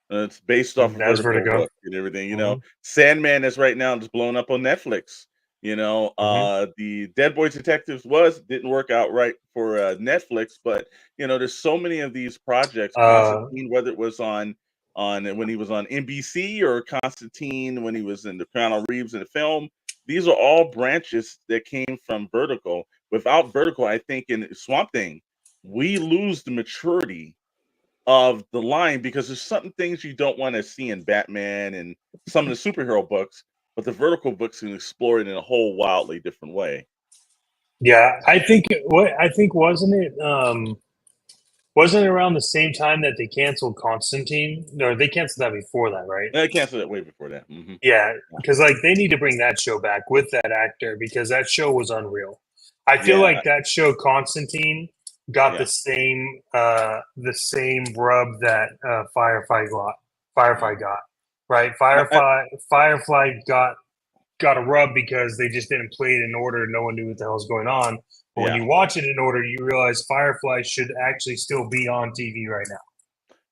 It's based off of That's Vertical Vertigo. book and everything. Mhm. Sandman is right now just blowing up on Netflix. Mhm. The Dead Boy Detectives didn't work out right for Netflix, but there's so many of these projects. Uh, Constantine, whether it was on when he was on NBC, or Constantine when he was in the Keanu Reeves in the film. These are all branches that came from Vertical. Without Vertical, I think in Swamp Thing, we lose the maturity of the line, because there's certain things you don't want to see in Batman and some of the superhero books, but the Vertical books can explore it in a whole wildly different way. yeah, I think wasn't it around the same time that they canceled Constantine? No, they canceled that before that, right? I canceled it way before that. Yeah, because like they need to bring that show back with that actor because that show was unreal. I feel Yeah, like that show Constantine got yeah, the same rub that yeah. Firefly got, right? Firefly got a rub because they just didn't play it in order. No one knew what the hell was going on. But when Yeah, you watch it in order, you realize Firefly should actually still be on TV right now.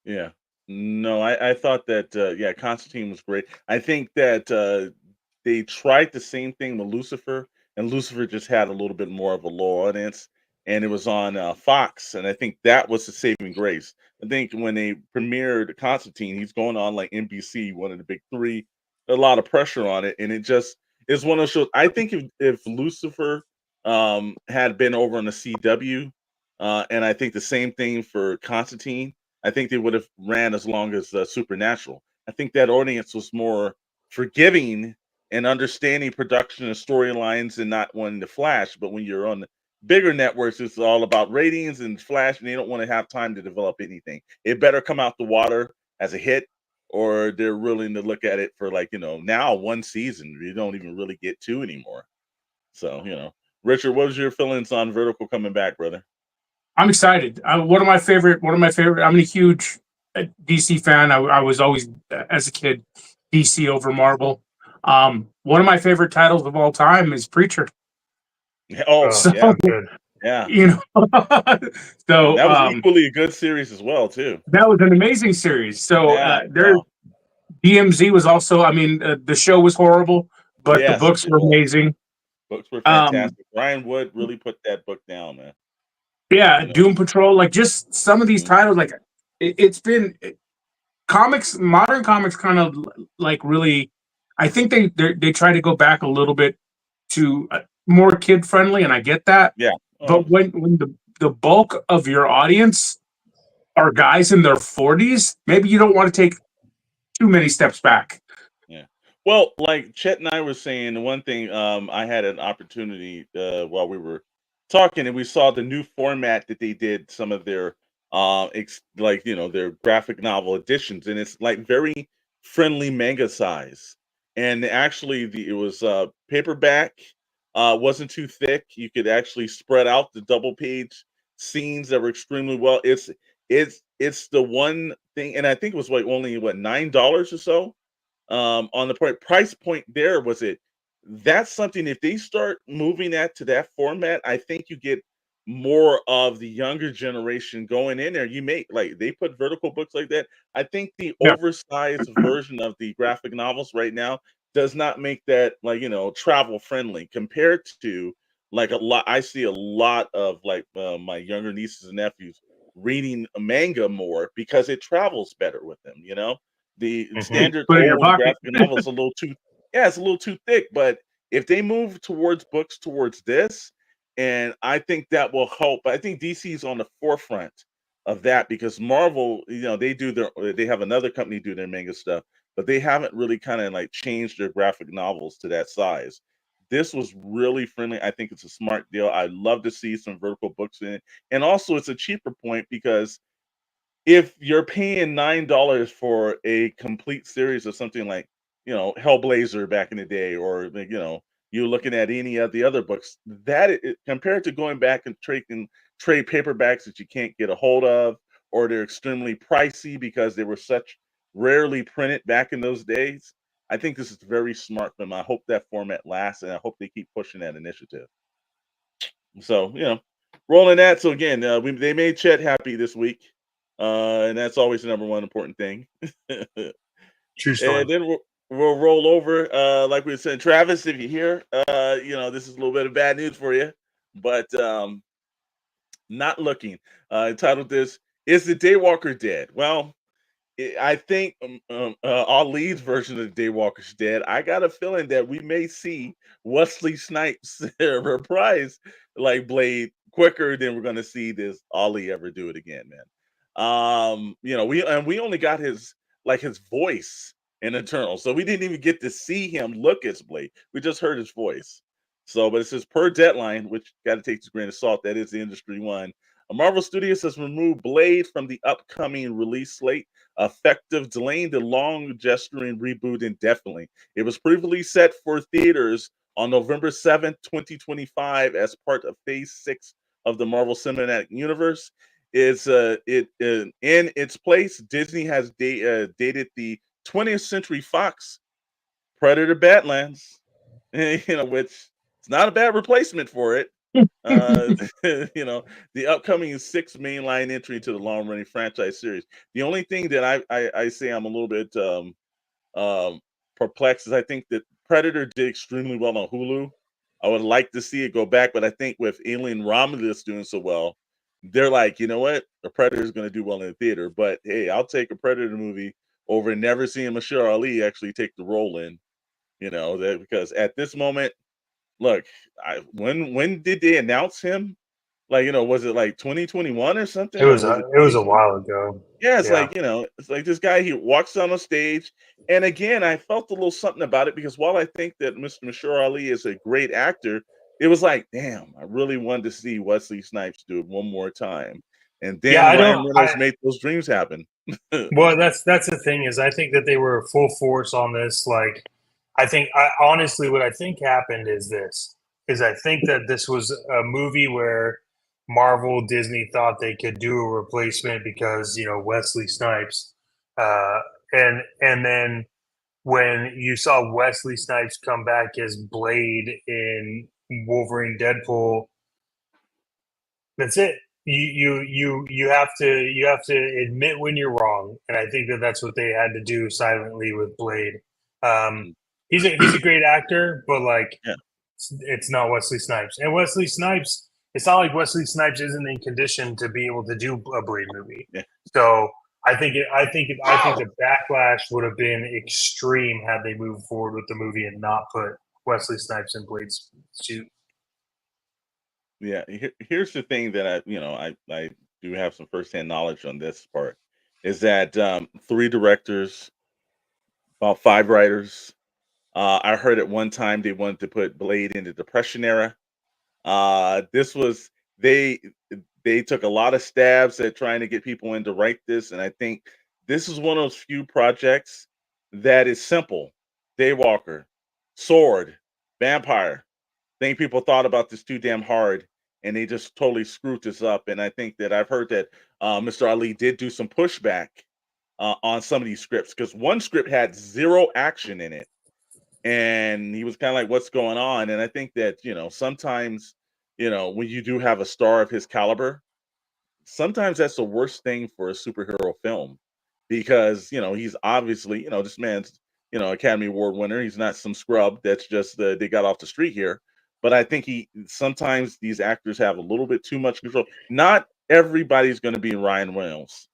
yeah. No, I thought that Constantine was great. I think that they tried the same thing with Lucifer, and Lucifer just had a little bit more of a low audience, and it was on Fox, and I think that was the saving grace. I think when they premiered Constantine, he's going on like NBC, one of the big three, a lot of pressure on it, and it just is one of those shows. I think if Lucifer had been over on the CW, and I think the same thing for Constantine, I think they would have ran as long as Supernatural. I think that audience was more forgiving and understanding production and storylines and not wanting to flash. But when you're on the bigger networks, it's all about ratings and flash, and they don't want to have time to develop anything. It better come out the water as a hit, or they're willing to look at it for now one season. You don't even really get two anymore. So, Richard, what was your feelings on Vertical coming back, brother? I'm excited. One of my favorite. I'm a huge DC fan. I was always, as a kid, DC over Marvel. One of my favorite titles of all time is Preacher. Oh, Oh, So yeah, good. yeah. you know, And so that was equally a good series as well, too. that was an amazing series. So Yeah. there, Oh, DMZ was also. I mean, the show was horrible, but the yes, books it were was. amazing. Books were Um, fantastic. Brian Wood really put that book down, man. yeah, You know. Doom Patrol. Like just some of these Mhm. titles. Like it's been comics. Modern comics kind of like really. I think they try to go back a little bit to more kid friendly, and I get that. Yeah. Oh, But when the bulk of your audience are guys in their 40s, maybe you don't want to take too many steps back. yeah. Well, like Chet and I were saying, the one thing I had an opportunity while we were talking, and we saw the new format that they did some of their their graphic novel editions, and it's like very friendly manga size. And actually, it was paperback, wasn't too thick. You could actually spread out the double page scenes that were extremely well. It's the one thing, and I think it was like only $9 or so on the price point. There was it. That's something, if they start moving that to that format, I think you get more of the younger generation going in there. You may like, they put vertical books like that. I think the Yeah, oversized version of the graphic novels right now does not make that travel friendly compared to like a lot. I see a lot of my younger nieces and nephews reading a manga more because it travels better with them. The Mhm. standard put it in your old pocket. graphic novel is a little too, yeah, it's a little too thick. But if they move towards books towards this, and I think that will help. I think DC is on the forefront of that, because Marvel, they have another company do their manga stuff, but they haven't really kind of like changed their graphic novels to that size. This was really friendly. I think it's a smart deal. I'd love to see some vertical books in it. And also it's a cheaper point, because if you're paying $9 for a complete series of something like, Hellblazer back in the day, or like, you're looking at any of the other books, compared to going back and trade paperbacks that you can't get a hold of, or they're extremely pricey because they were such rarely printed back in those days. I think this is very smart for them. I hope that format lasts, and I hope they keep pushing that initiative. So rolling that. So again, they made Chet happy this week, and that's always the number one important thing. True story. And then we'll roll over, like we were saying, Travis. If you're here, this is a little bit of bad news for you, but not looking. Entitled this, "Is the Daywalker Dead?" Well, I think Ali's version of the Daywalker's dead. I got a feeling that we may see Wesley Snipes reprise like Blade quicker than we're going to see this Ali ever do it again, man. We only got his voice in Eternal, so we didn't even get to see him look as Blade. We just heard his voice. So, but it says per Deadline, which got to take this grain of salt. That is the industry one. Marvel Studios has removed Blade from the upcoming release slate, effective delaying the long gesturing reboot indefinitely. It was previously set for theaters on November 7th, 2025, as part of Phase 6 of the Marvel Cinematic Universe. In its place, Disney has dated the 20th Century Fox Predator Badlands, which is not a bad replacement for it. Uh, the upcoming 6th mainline entry into the long-running franchise series. The only thing that I say I'm a little bit um, perplexed is I think that Predator did extremely well on Hulu. I would like to see it go back, but I think with Alien Romulus doing so well, they're like, you know what, the Predator is going to do well in the theater. But hey, I'll take a Predator movie over never seeing Mahershala Ali actually take the role in. Because at this moment, look, when did they announce him? Like, was it like 2021 or something? It Or was was it a 2020? while ago. Yeah, it's Yeah. like, it's like this guy, he walks on a stage. And again, I felt a little something about it because while I think that Mr. Mashur Ali is a great actor, it was like, damn, I really wanted to see Wesley Snipes do it one more time. And Yeah, then Ryan Reynolds made those dreams happen. well, that's the thing is I think that they were full force on this. Like, honestly, what I think happened is I think that this was a movie where Marvel Disney thought they could do a replacement because Wesley Snipes, uh, and then when you saw Wesley Snipes come back as Blade in Wolverine Deadpool, that's it. You have to admit when you're wrong, and I think that that's what they had to do silently with Blade. Um, he's a great actor, but like Yeah. it's not Wesley Snipes. And Wesley Snipes, it's not like Wesley Snipes isn't in condition to be able to do a Blade movie. Yeah. So I think the backlash would have been extreme had they moved forward with the movie and not put Wesley Snipes in Blade's suit. Yeah, here's the thing that I do have some firsthand knowledge on this part is that 3 directors, about 5 writers. I heard at one time they wanted to put Blade in the Depression era. This was they took a lot of stabs at trying to get people in to write this, and I think this is one of those few projects that is simple. Daywalker, sword, vampire. Think people thought about this too damn hard, and they just totally screwed this up. And I think that I've heard that Mr. Ali did do some pushback on some of these scripts because one script had 0 action in it, and he was kind of like, "What's going on?" And I think that sometimes when you do have a star of his caliber, sometimes that's the worst thing for a superhero film because he's obviously this man's Academy Award winner. He's not some scrub that's just they got off the street here. But I think he sometimes these actors have a little bit too much control. Not everybody's going to be Ryan Reynolds,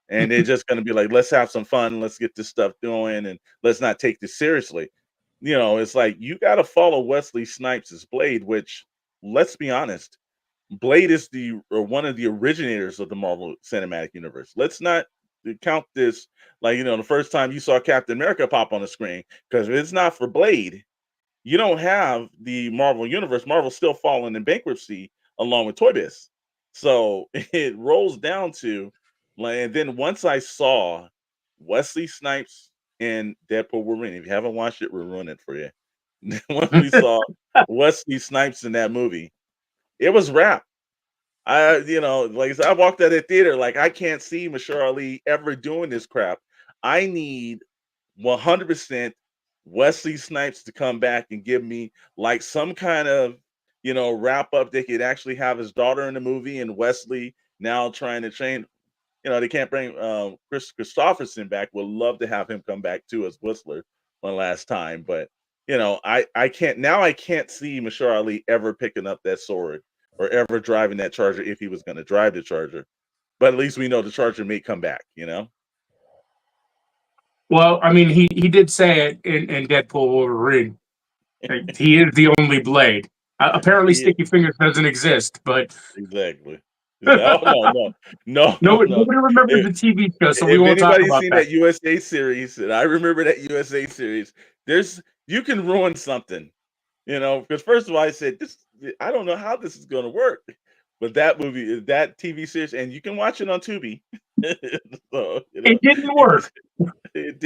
and they're just going to be like, let's have some fun, let's get this stuff going, and let's not take this seriously. It's like you got to follow Wesley Snipes' Blade, which let's be honest, Blade is one of the originators of the Marvel Cinematic Universe. Let's not count this like the first time you saw Captain America pop on the screen, because if it's not for Blade, you don't have the Marvel Universe. Marvel's still falling in bankruptcy along with Toybox. So it rolls down to like, and then once I saw Wesley Snipes in Deadpool Wolverine, if you haven't watched it, we're ruining it for you. When we saw Wesley Snipes in that movie, it was rap. Like I said, I walked out of the theater like I can't see Mashur Ali ever doing this crap. I need 100% Wesley Snipes to come back and give me like some kind of wrap up. They could actually have his daughter in the movie, and Wesley now trying to train. They can't bring Chris Christopherson back. Would love to have him come back too as Whistler one last time, but I can't see Mashar Ali ever picking up that sword or ever driving that Charger if he was going to drive the Charger. But at least we know the Charger may come back. Well, I mean, he did say it in Deadpool Wolverine. He is the only Blade. Apparently, He is. Sticky Fingers doesn't exist, but Exactly. Oh no. nobody remembers the TV show, so we If won't talk anybody's about seen that. that USA series, and I remember that USA series, you can ruin something, because first of all, I said this, I don't know how this is going to work, but that movie, that TV series, and you can watch it on Tubi. So, It didn't work. it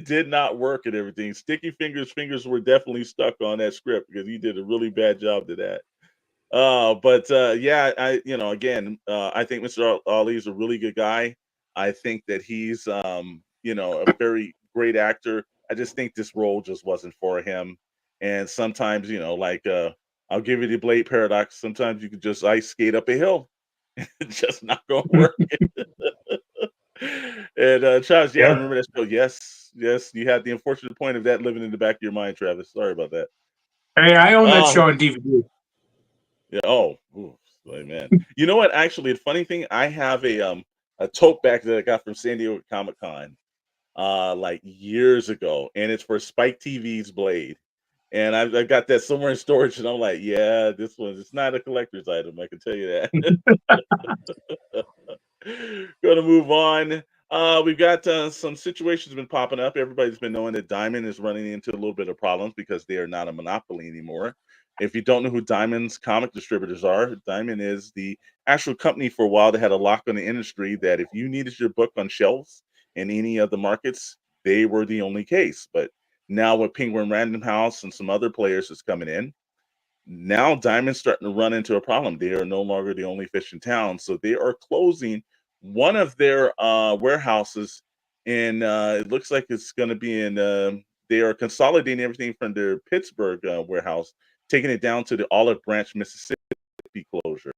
did not work and everything. Sticky fingers were definitely stuck on that script because he did a really bad job to that. But yeah, I think Mr. Ali is a really good guy. I think that he's a very great actor. I just think this role just wasn't for him. And sometimes, I'll give you the Blade paradox. Sometimes you could just ice skate up a hill. It's just not gonna work. And Travis, yeah, I remember that show. Yes, you had the unfortunate point of that living in the back of your mind, Travis. Sorry about that. Hey, I own that show on DVD. Yeah. Oh, man. You know what? Actually, the funny thing, I have a tote bag that I got from San Diego Comic-Con like years ago, and it's for Spike TV's Blade. And I've got that somewhere in storage, and I'm like, yeah, it's not a collector's item, I can tell you that. Gonna move on. We've got some situations been popping up. Everybody's been knowing that Diamond is running into a little bit of problems because they are not a monopoly anymore. If you don't know who Diamond's comic distributors are, Diamond is the actual company for a while that had a lock on the industry that if you needed your book on shelves in any of the markets, they were the only case. But now with Penguin Random House and some other players that's coming in, now Diamond's starting to run into a problem. They are no longer the only fish in town, so they are closing one of their warehouses, and it looks like it's going to be in. They are consolidating everything from their Pittsburgh warehouse, taking it down to the Olive Branch, Mississippi closure.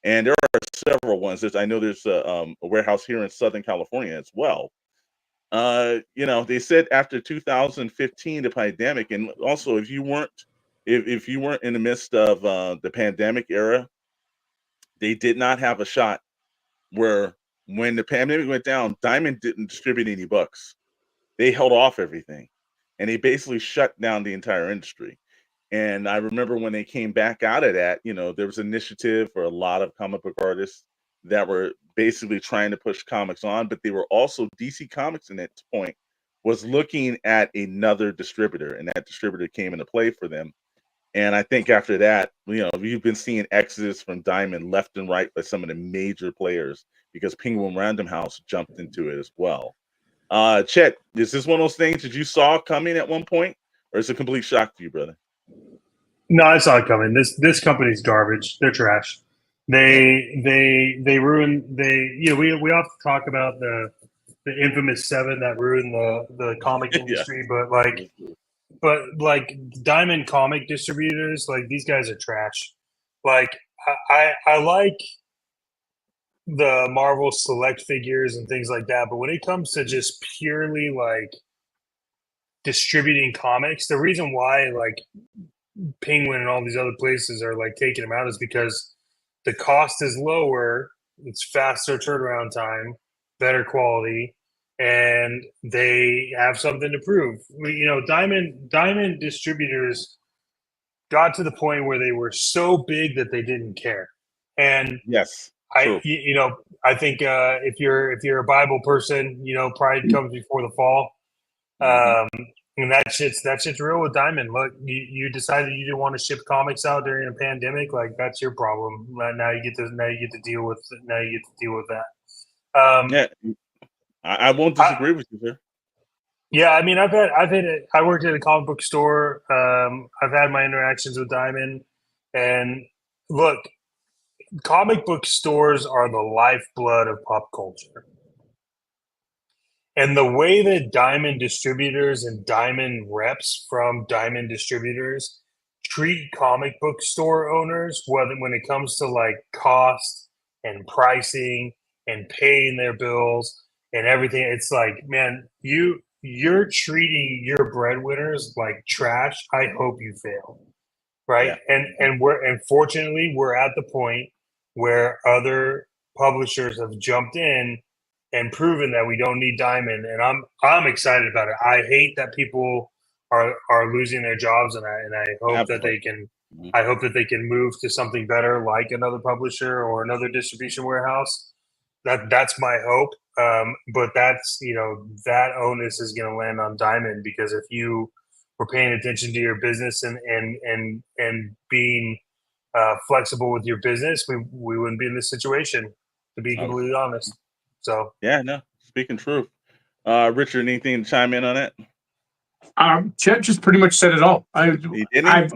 And there are several ones. I know there's a warehouse here in Southern California as well. They said after 2015, the pandemic, and also if you weren't in the midst of the pandemic era, they did not have a shot where when the pandemic went down, Diamond didn't distribute any books. They held off everything, and they basically shut down the entire industry. And I remember when they came back out of that, there was an initiative for a lot of comic book artists that were basically trying to push comics on, but they were also DC Comics in that point was looking at another distributor, and that distributor came into play for them. And I think after that, you've been seeing exodus from Diamond left and right by some of the major players because Penguin Random House jumped into it as well. Chet, is this one of those things that you saw coming at one point, or is it a complete shock to you, brother? No, I saw it coming. This company's garbage. They're trash. They ruined. We often talk about the infamous 7 that ruined the comic industry, but Diamond comic distributors, like these guys are trash. Like I like the Marvel Select figures and things like that, but when it comes to just purely like distributing comics, the reason why like Penguin and all these other places are like taking them out is because the cost is lower, it's faster turnaround time, better quality, and they have something to prove. Diamond distributors got to the point where they were so big that they didn't care. And yes, I think if you're a Bible person, pride comes before the fall. And that shit's real with Diamond. Look, you decided you didn't want to ship comics out during a pandemic. Like that's your problem. Now you get to deal with that. Yeah, I won't disagree with you, sir. Yeah, I mean, I worked at a comic book store. I've had my interactions with Diamond, and look, comic book stores are the lifeblood of pop culture. And the way that Diamond distributors and Diamond reps from Diamond distributors treat comic book store owners, whether when it comes to like cost and pricing and paying their bills and everything. It's like, man, you're treating your breadwinners like trash. I hope you fail. Right. Yeah. And fortunately we're at the point where other publishers have jumped in and proven that we don't need Diamond. And I'm excited about it. I hate that people are losing their jobs, and I hope that Absolutely. they can Mhm. I hope that they can move to something better, like another publisher or another distribution warehouse. That's my hope. But that's, that onus is going to land on Diamond, because if you were paying attention to your business and being flexible with your business, we wouldn't be in this situation, to be Okay. completely honest. So Yeah, no, speaking truth. Richard, anything to chime in on that? Chet just pretty much said it all. He didn't.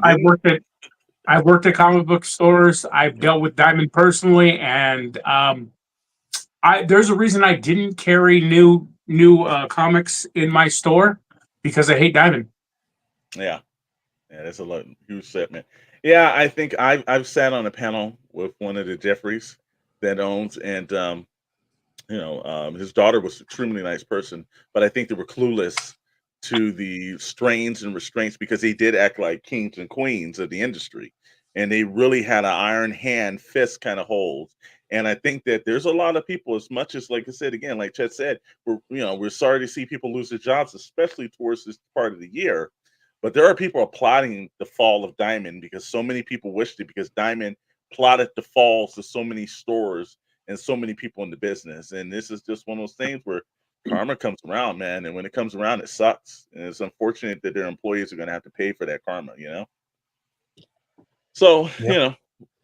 I've worked at comic book stores. I've dealt with Diamond personally, and there's a reason I didn't carry new comics in my store, because I hate Diamond. Yeah, yeah, that's a huge segment. Yeah, I think I've sat on a panel with one of the Jeffries that owns, and his daughter was an extremely nice person, but I think they were clueless to the strains and restraints, because they did act like kings and queens of the industry, and they really had an iron hand fist kind of hold. And I think that there's a lot of people, as much as, like I said again, like Chet said, we're sorry to see people lose their jobs, especially towards this part of the year. But there are people applauding the fall of Diamond, because so many people wished it, because Diamond plotted the falls to so many stores and so many people in the business. And this is just one of those things where karma comes around, man. And when it comes around, it sucks. And it's unfortunate that their employees are going to have to pay for that karma. So, yeah.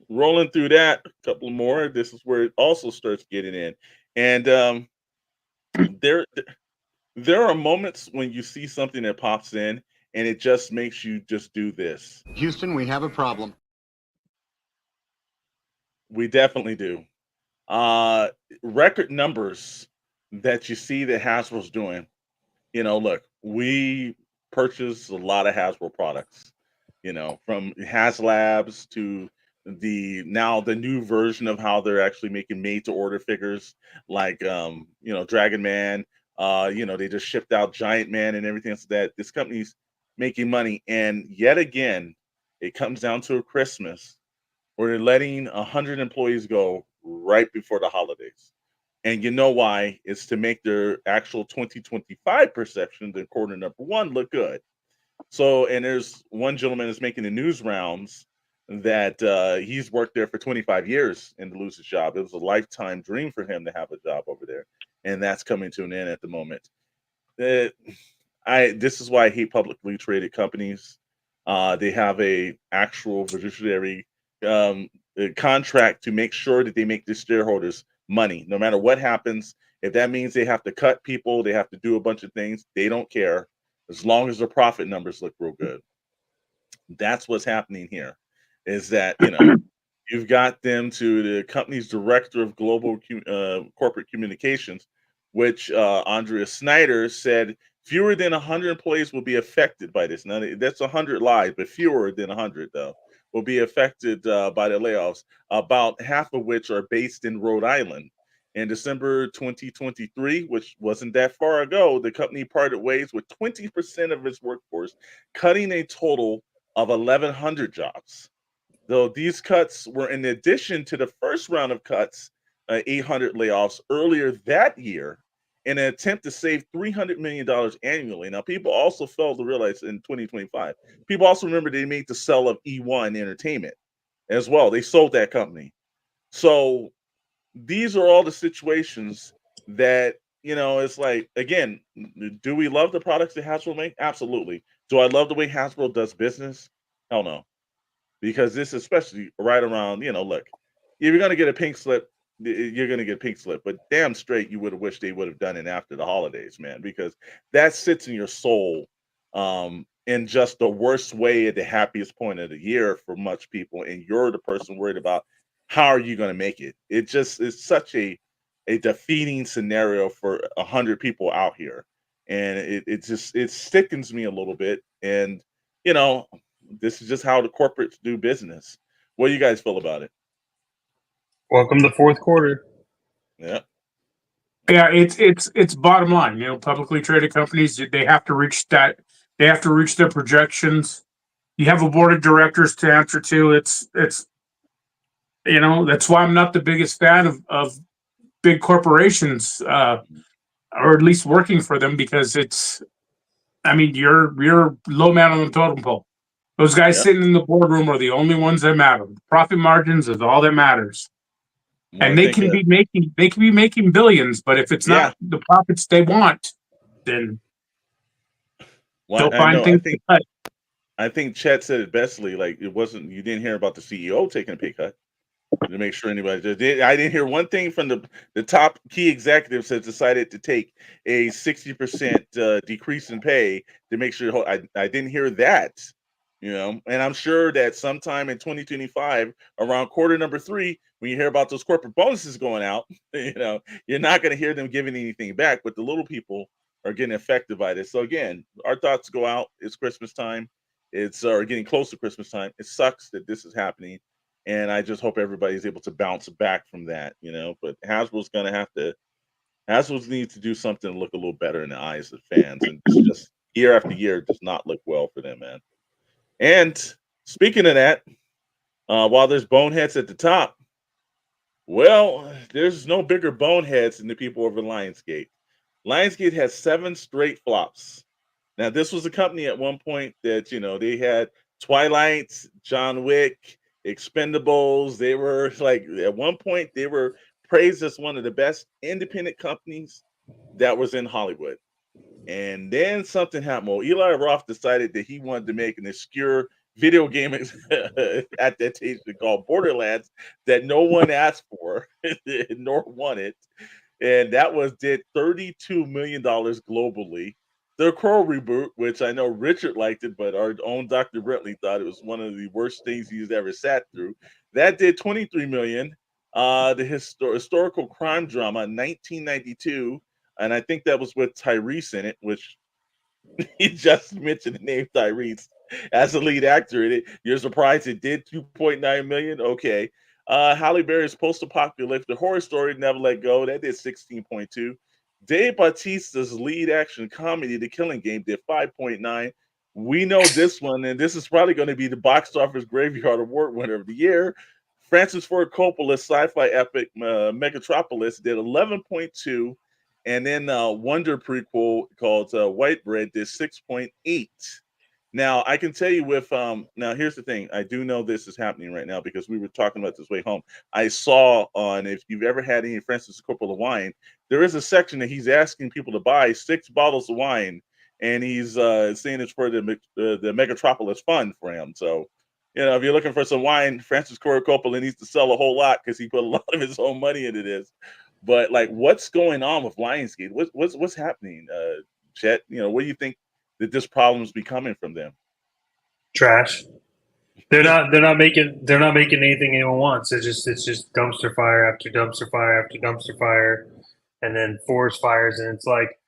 rolling through that, a couple more, this is where it also starts getting in. And there there are moments when you see something that pops in and it just makes you just do this. Houston, we have a problem. We definitely do. Uh Record numbers that you see that Hasbro's doing. Look, we purchase a lot of Hasbro products, from HasLabs to the new version of how they're actually making made to order figures, like Dragon Man. They just shipped out Giant Man and everything else. That this company's making money, and yet again, it comes down to a Christmas where they're letting 100 employees go right before the holidays. And you know why? It's to make their actual 2025 perception, the quarter number one, look good. So, and there's one gentleman that's making the news rounds that he's worked there for 25 years and to lose his job. It was a lifetime dream for him to have a job over there. And that's coming to an end at the moment. This is why I hate publicly traded companies. They have a actual fiduciary contract to make sure that they make the shareholders money, no matter what happens. If that means they have to cut people, they have to do a bunch of things, they don't care, as long as their profit numbers look real good. That's what's happening here. Is that you've got them to the company's director of global corporate communications, which Andrea Snyder said fewer than 100 employees will be affected by this. Now, that's 100 lives, but fewer than 100, though, will be affected by the layoffs, about half of which are based in Rhode Island. In December 2023, which wasn't that far ago, the company parted ways with 20% of its workforce, cutting a total of 1,100 jobs. Though these cuts were in addition to the first round of cuts, 800 layoffs earlier that year, in an attempt to save $300 million annually. Now, people also failed to realize in 2025, people also remember they made the sell of E1 Entertainment as well. They sold that company. So these are all the situations that, it's like, again, do we love the products that Hasbro make? Absolutely. Do I love the way Hasbro does business? Hell no. Because this, especially right around, look, if you're going to get a pink slip, you're going to get a pink slip. But damn straight, you would have wished they would have done it after the holidays, man, because that sits in your soul in just the worst way at the happiest point of the year for much people. And you're the person worried about how are you going to make it. It just is such a defeating scenario for 100 people out here. And it sickens me a little bit. And, you know, this is just how the corporates do business. What do you guys feel about it? Welcome to fourth quarter. Yeah. Yeah, it's bottom line. You know, publicly traded companies, they have to reach that. They have to reach their projections. You have a board of directors to answer to. It's you know, that's why I'm not the biggest fan of big corporations, or at least working for them, because it's. I mean, you're low man on the totem pole. Those guys Yeah. sitting in the boardroom are the only ones that matter. Profit margins is all that matters. Well, And I they think, can be making billions, but if it's yeah. not the profits they want, then Well, they'll I find know. things to cut. I think Chet said it bestly. Like, it wasn't. You didn't hear about the CEO taking a pay cut to make sure anybody did. I didn't hear one thing from the top key executives that decided to take a 60% decrease in pay to make sure. I didn't hear that, you know. And I'm sure that sometime in 2025, around quarter number 3, when you hear about those corporate bonuses going out, you know, you're not going to hear them giving anything back. But the little people are getting affected by this. So again, our thoughts go out. It's Christmas time. It's getting close to Christmas time. It sucks that this is happening. And I just hope everybody's able to bounce back from that, you know. But Hasbro's needs to do something to look a little better in the eyes of fans, and just year after year does not look well for them, man. And speaking of that, while there's boneheads at the top, well, there's no bigger boneheads than the people over Lionsgate. Lionsgate has 7 straight flops. Now, this was a company at one point that, you know, they had Twilight, John Wick, Expendables. They were like, at one point, they were praised as one of the best independent companies that was in Hollywood. And then something happened. Well, Eli Roth decided that he wanted to make an obscure video game adaptation called Borderlands that no one asked for nor wanted. And that did $32 million globally. The Crow reboot, which I know Richard liked it, but our own Dr. Brantley thought it was one of the worst things he's ever sat through. That did $23 million. The historical crime drama, 1992, and I think that was with Tyrese in it, which he just mentioned the name Tyrese as the lead actor in it. You're surprised it did 2.9 million? Okay. Halle Berry's post-apocalyptic horror story, Never Let Go, that did 16.2. Dave Bautista's lead action comedy, The Killing Game, did 5.9. We know this one, and this is probably going to be the box office graveyard award winner of the year. Francis Ford Coppola's sci-fi epic Megatropolis did 11.2. And then Wonder prequel called White Bread did 6.8. Now I can tell you now here's the thing. I do know this is happening right now because we were talking about this way home. I saw on, if you've ever had any Francis Coppola wine, there is a section that he's asking people to buy 6 bottles of wine, and he's saying it's for the Megatropolis Fund for him. So, you know, if you're looking for some wine, Francis Ford Coppola needs to sell a whole lot because he put a lot of his own money into this. But like, what's going on with Lionsgate? What's happening, Chet? You know, what do you think that this problem is becoming from them? Trash. They're not making anything anyone wants. It's just dumpster fire after dumpster fire after dumpster fire, and then forest fires, and it's like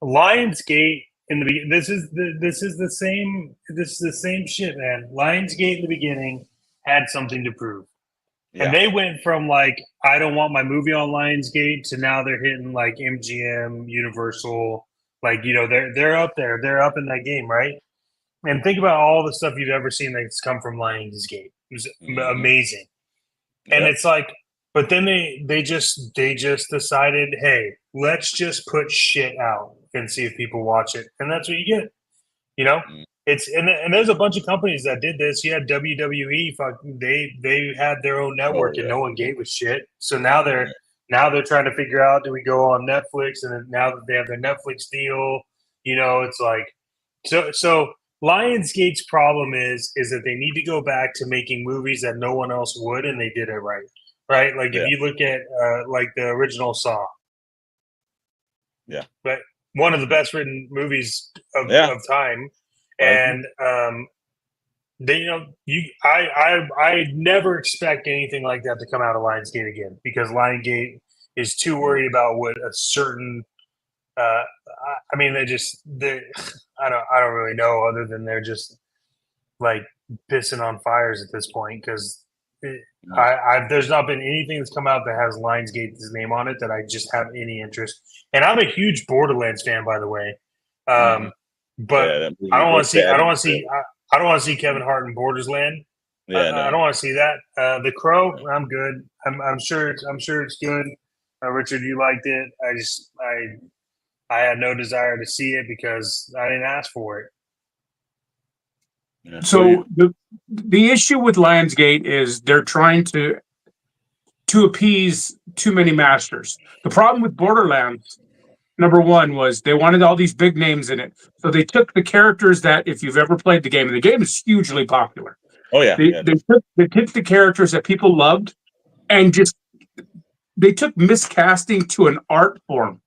Lionsgate in the beginning. This is the same shit, man. Lionsgate in the beginning had something to prove. Yeah. And they went from like, I don't want my movie on Lionsgate to now they're hitting like MGM, Universal, like, you know, they're up there, they're up in that game, right? And think about all the stuff you've ever seen that's come from Lionsgate. It was amazing. And it's like, but then they just decided, hey, let's just put shit out and see if people watch it, and that's what you get. You know, it's and there's a bunch of companies that did this. You had WWE, they had their own network and no one gave a shit. So now they're trying to figure out, do we go on Netflix? And then now that they have their Netflix deal, you know, it's like so Lionsgate's problem is that they need to go back to making movies that no one else would, and they did it right. Right? Like if you look at like the original Saw. Yeah. But one of the best written movies of time. And they, you know, I never expect anything like that to come out of Lionsgate again, because Lionsgate is too worried about what a certain I mean, I don't really know, other than they're just like pissing on fires at this point because there's not been anything that's come out that has Lionsgate's name on it that I just have any interest. And I'm a huge Borderlands fan, by the way. But I don't want to see. I don't want to see. I don't want to see Kevin Hart in Borderlands. I don't want to see that. The Crow, I'm good. I'm sure it's good. Richard, you liked it. I had no desire to see it because I didn't ask for it. Yeah. So the issue with Lionsgate is they're trying to appease too many masters. The problem with Borderlands, number one, was they wanted all these big names in it. So they took the characters that, if you've ever played the game, and the game is hugely popular. Oh yeah. They took the characters that people loved and they took miscasting to an art form.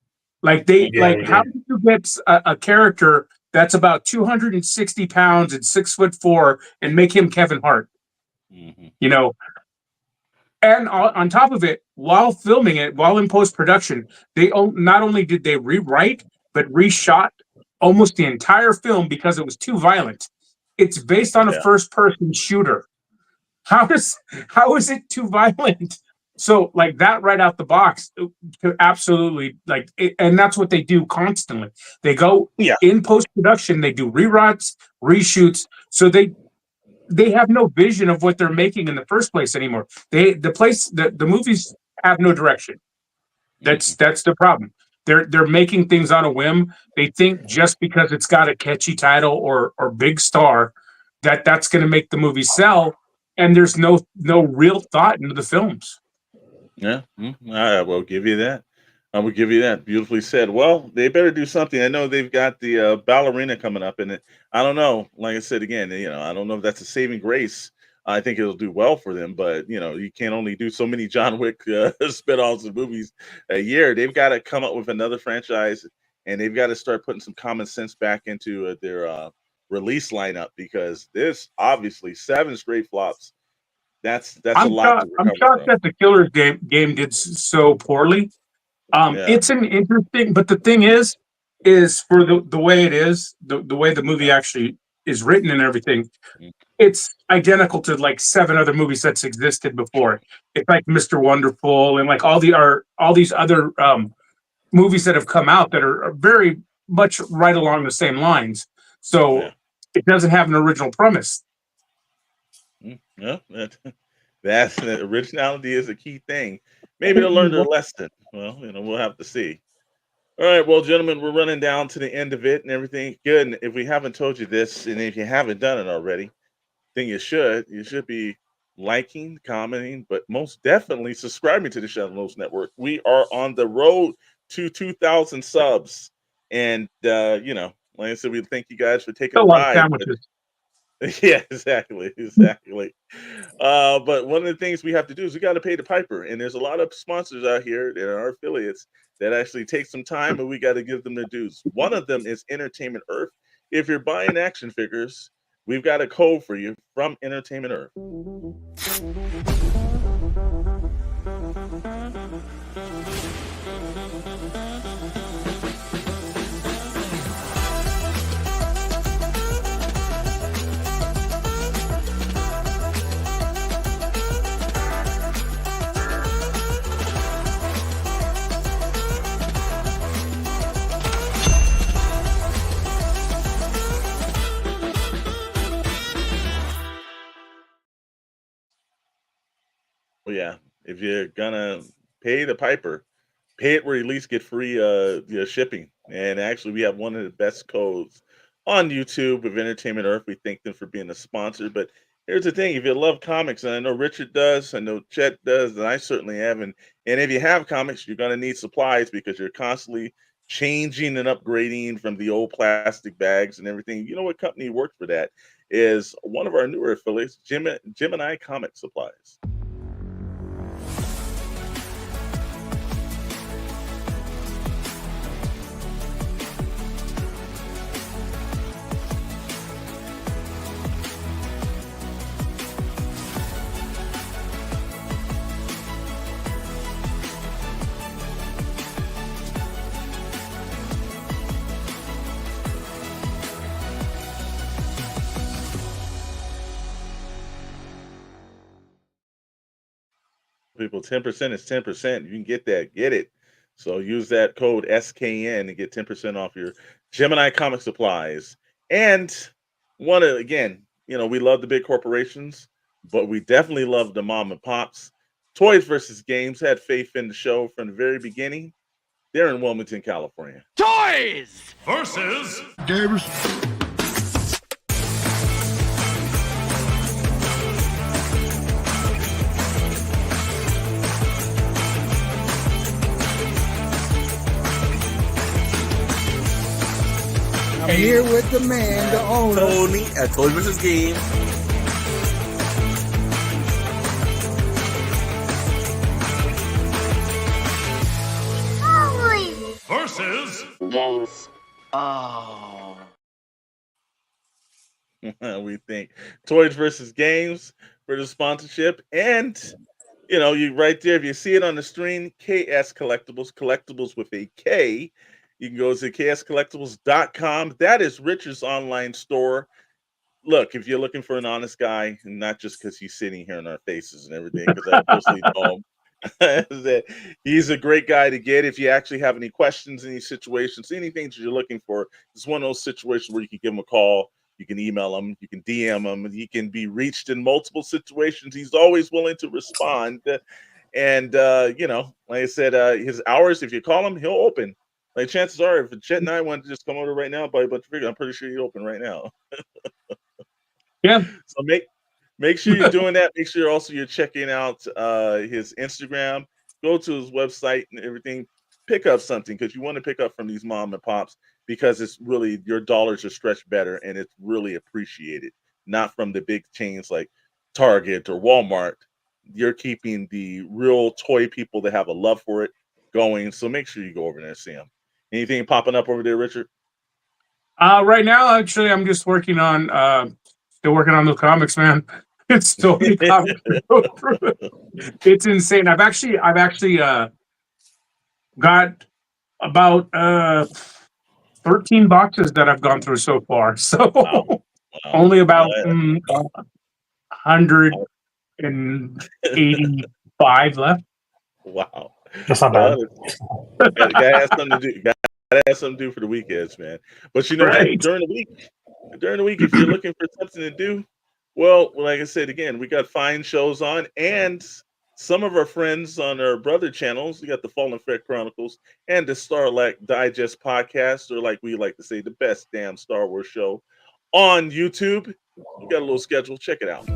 How did you get a character that's about 260 pounds and 6'4" and make him Kevin Hart? You know, and on top of it, while filming it, while in post-production, they not only did they rewrite, but reshot almost the entire film because it was too violent. It's based on a first-person shooter. How is it too violent? So like that right out the box, absolutely and that's what they do constantly. They go in post-production, they do rewrites, reshoots, so they have no vision of what they're making in the first place anymore. The movies have no direction. That's the problem. They're making things on a whim. They think just because it's got a catchy title or big star that's going to make the movie sell, and there's no real thought into the films. Yeah, I will give you that. I will give you that. Beautifully said. Well, they better do something. I know they've got the ballerina coming up in it. I don't know. Like I said again, I don't know if that's a saving grace. I think it'll do well for them, but you can't only do so many John Wick spinoffs and movies a year. They've got to come up with another franchise, and they've got to start putting some common sense back into their release lineup, because this obviously 7 straight flops. That's a lot. I'm shocked that the Killers game did so poorly. It's an interesting, but the thing is for the way it is, the way the movie actually is written and everything, it's identical to like 7 other movies that's existed before. It's like Mr. Wonderful and like all these other movies that have come out that are very much right along the same lines. So it doesn't have an original premise. Yeah, that's the originality is a key thing. Maybe they'll learn their lesson. Well, we'll have to see. All right, well, gentlemen, we're running down to the end of it and everything. Good. And if we haven't told you this, and if you haven't done it already, then you should be liking, commenting, but most definitely subscribing to the Shadow Notes Network. We are on the road to 2,000 subs, and like I said, we thank you guys for taking a ride. Yeah, exactly. But one of the things we have to do is we got to pay the piper, and there's a lot of sponsors out here that are affiliates that actually take some time, and we got to give them their dues. One of them is Entertainment Earth. If you're buying action figures, we've got a code for you from Entertainment Earth. Well, yeah, if you're gonna pay the piper, pay it where you at least get free shipping. And actually, we have one of the best codes on YouTube with Entertainment Earth. We thank them for being a sponsor. But here's the thing: if you love comics, and I know Richard does, I know Chet does, and I certainly have, and if you have comics, you're gonna need supplies because you're constantly changing and upgrading from the old plastic bags and everything. You know what company worked for that is one of our newer affiliates, Gemini Comic Supplies. people 10% is 10%. You can get that, get it. So use that code SKN and get 10% off your Gemini comic supplies. And want to again, we love the big corporations, but we definitely love the mom and pops. Toys versus Games had faith in the show from the very beginning. They're in Wilmington, California. Toys versus Games. I'm here with the man, the owner. Tony at Toys versus Games. Versus Games. Oh. We think Toys versus Games for the sponsorship. And, you right there, if you see it on the screen, KS Collectibles, collectibles with a K. You can go to kscollectibles.com. That is Richard's online store. Look, if you're looking for an honest guy, and not just because he's sitting here in our faces and everything, because I personally know him, that he's a great guy to get if you actually have any questions, any situations, anything that you're looking for. It's one of those situations where you can give him a call, you can email him, you can DM him, and he can be reached in multiple situations. He's always willing to respond. And, like I said, his hours, if you call him, he'll open. Like chances are, if Chet and I want to just come over right now, buy a bunch of figures, I'm pretty sure he'll open right now. Yeah. So make sure you're doing that. Make sure also you're checking out his Instagram. Go to his website and everything. Pick up something because you want to pick up from these mom and pops because it's really your dollars are stretched better and it's really appreciated. Not from the big chains like Target or Walmart. You're keeping the real toy people that have a love for it going. So make sure you go over there and see them. Anything popping up over there, Richard? Right now, actually, I'm just working on still working on the comics, man. It's still many comics to go through. It's insane. I've actually got about 13 boxes that I've gone through so far. So Wow. only about 185 left. Wow. That's not bad. Gotta have something to do. Gotta have something to do for the weekends, man. But you know Right. what? During the week, if you're looking for something to do, well, like I said again, we got fine shows on, and some of our friends on our brother channels. We got the Fallen Fred Chronicles and the Starlight Digest podcast, or like we like to say, the best damn Star Wars show on YouTube. We got a little schedule. Check it out.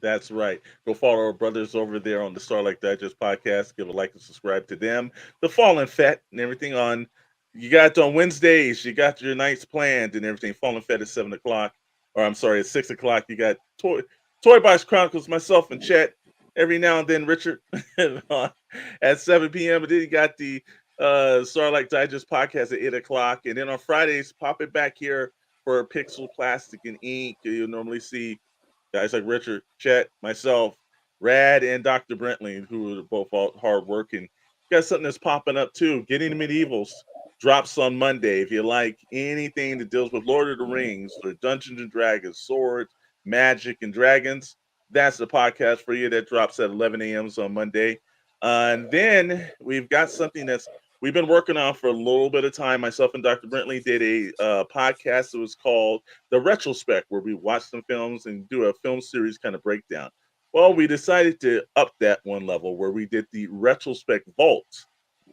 That's right. Go follow our brothers over there on the Starlight Digest podcast. Give a like and subscribe to them. The Fallen Fett and everything on. You got on Wednesdays. You got your nights planned and everything. Fallen Fett at 7 o'clock. Or I'm sorry, at 6 o'clock. You got Toybox Chronicles, myself and Chet. Every now and then, Richard at 7 p.m. And then you got the Starlight Digest podcast at 8 o'clock. And then on Fridays, pop it back here for Pixel Plastic and Ink. You'll normally see guys like Richard, Chet, myself, Rad, and Dr. Brantley, who are both hard working. Got something that's popping up too. Getting the Medievals drops on Monday. If you like anything that deals with Lord of the Rings or Dungeons and Dragons, swords, magic, and dragons, that's the podcast for you. That drops at 11 a.m. on Monday. And then we've got something that's we've been working on for a little bit of time. Myself and Dr. Brantley did a podcast that was called The Retrospect, where we watch some films and do a film series kind of breakdown. Well, we decided to up that one level where we did the Retrospect Vault.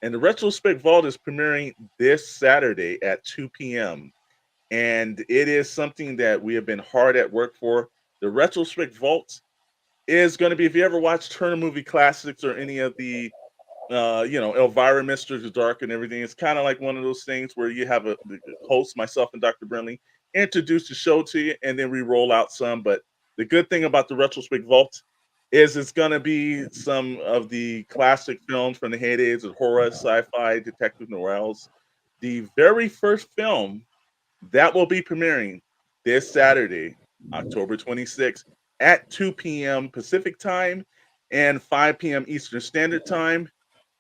And the Retrospect Vault is premiering this Saturday at 2 p.m. And it is something that we have been hard at work for. The Retrospect Vault is going to be, if you ever watched Turner Movie Classics or any of the Elvira Mistress of Dark and everything. It's kind of like one of those things where you have the host, myself and Dr. Brantley, introduce the show to you, and then we roll out some. But the good thing about the Retrospect Vault is it's going to be some of the classic films from the heydays of horror, sci-fi, detective noirs. The very first film that will be premiering this Saturday, October 26th at 2 p.m. Pacific time and 5 p.m. Eastern Standard Time.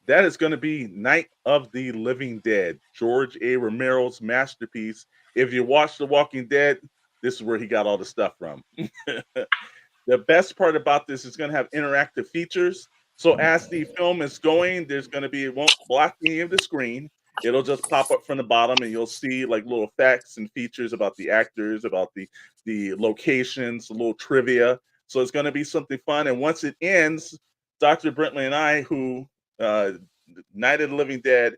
That is going to be Night of the Living Dead, George A. Romero's masterpiece. If you watch The Walking Dead, this is where he got all the stuff from. The best part about this is going to have interactive features. So as the film is going, there's going to be, it won't block any of the screen. It'll just pop up from the bottom and you'll see like little facts and features about the actors, about the locations, a little trivia. So it's going to be something fun. And once it ends, Dr. Brantley and I, who Night of the Living Dead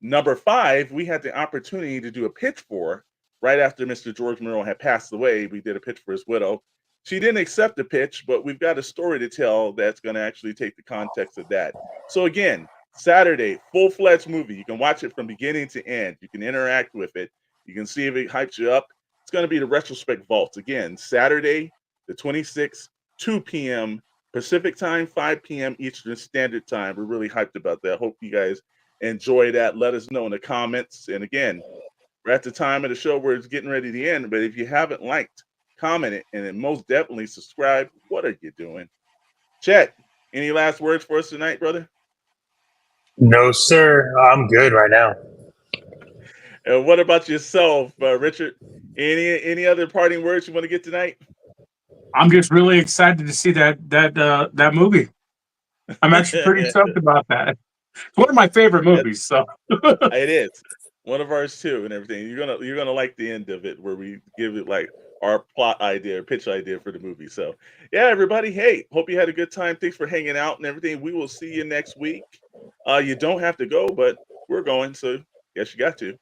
number 5, we had the opportunity to do a pitch for right after Mr. George Romero had passed away. We did a pitch for his widow. She didn't accept the pitch, but we've got a story to tell that's going to actually take the context of that. So again, Saturday, full-fledged movie. You can watch it from beginning to end. You can interact with it. You can see if it hypes you up. It's going to be the Retrospect Vault. Again, Saturday, the 26th, 2 p.m. Pacific time, 5 p.m. Eastern Standard Time. We're really hyped about that. Hope you guys enjoy that. Let us know in the comments. And again, we're at the time of the show where it's getting ready to end. But if you haven't liked, commented, and then most definitely subscribe, what are you doing? Chet, any last words for us tonight, brother? No, sir. I'm good right now. And what about yourself, Richard? Any other parting words you want to get tonight? I'm just really excited to see that movie. I'm actually pretty stoked about that. It's one of my favorite movies. So it is one of ours too, and everything. You're gonna like the end of it where we give it like our plot idea or pitch idea for the movie. So yeah, everybody. Hey, hope you had a good time. Thanks for hanging out and everything. We will see you next week. You don't have to go, but we're going, so guess you got to.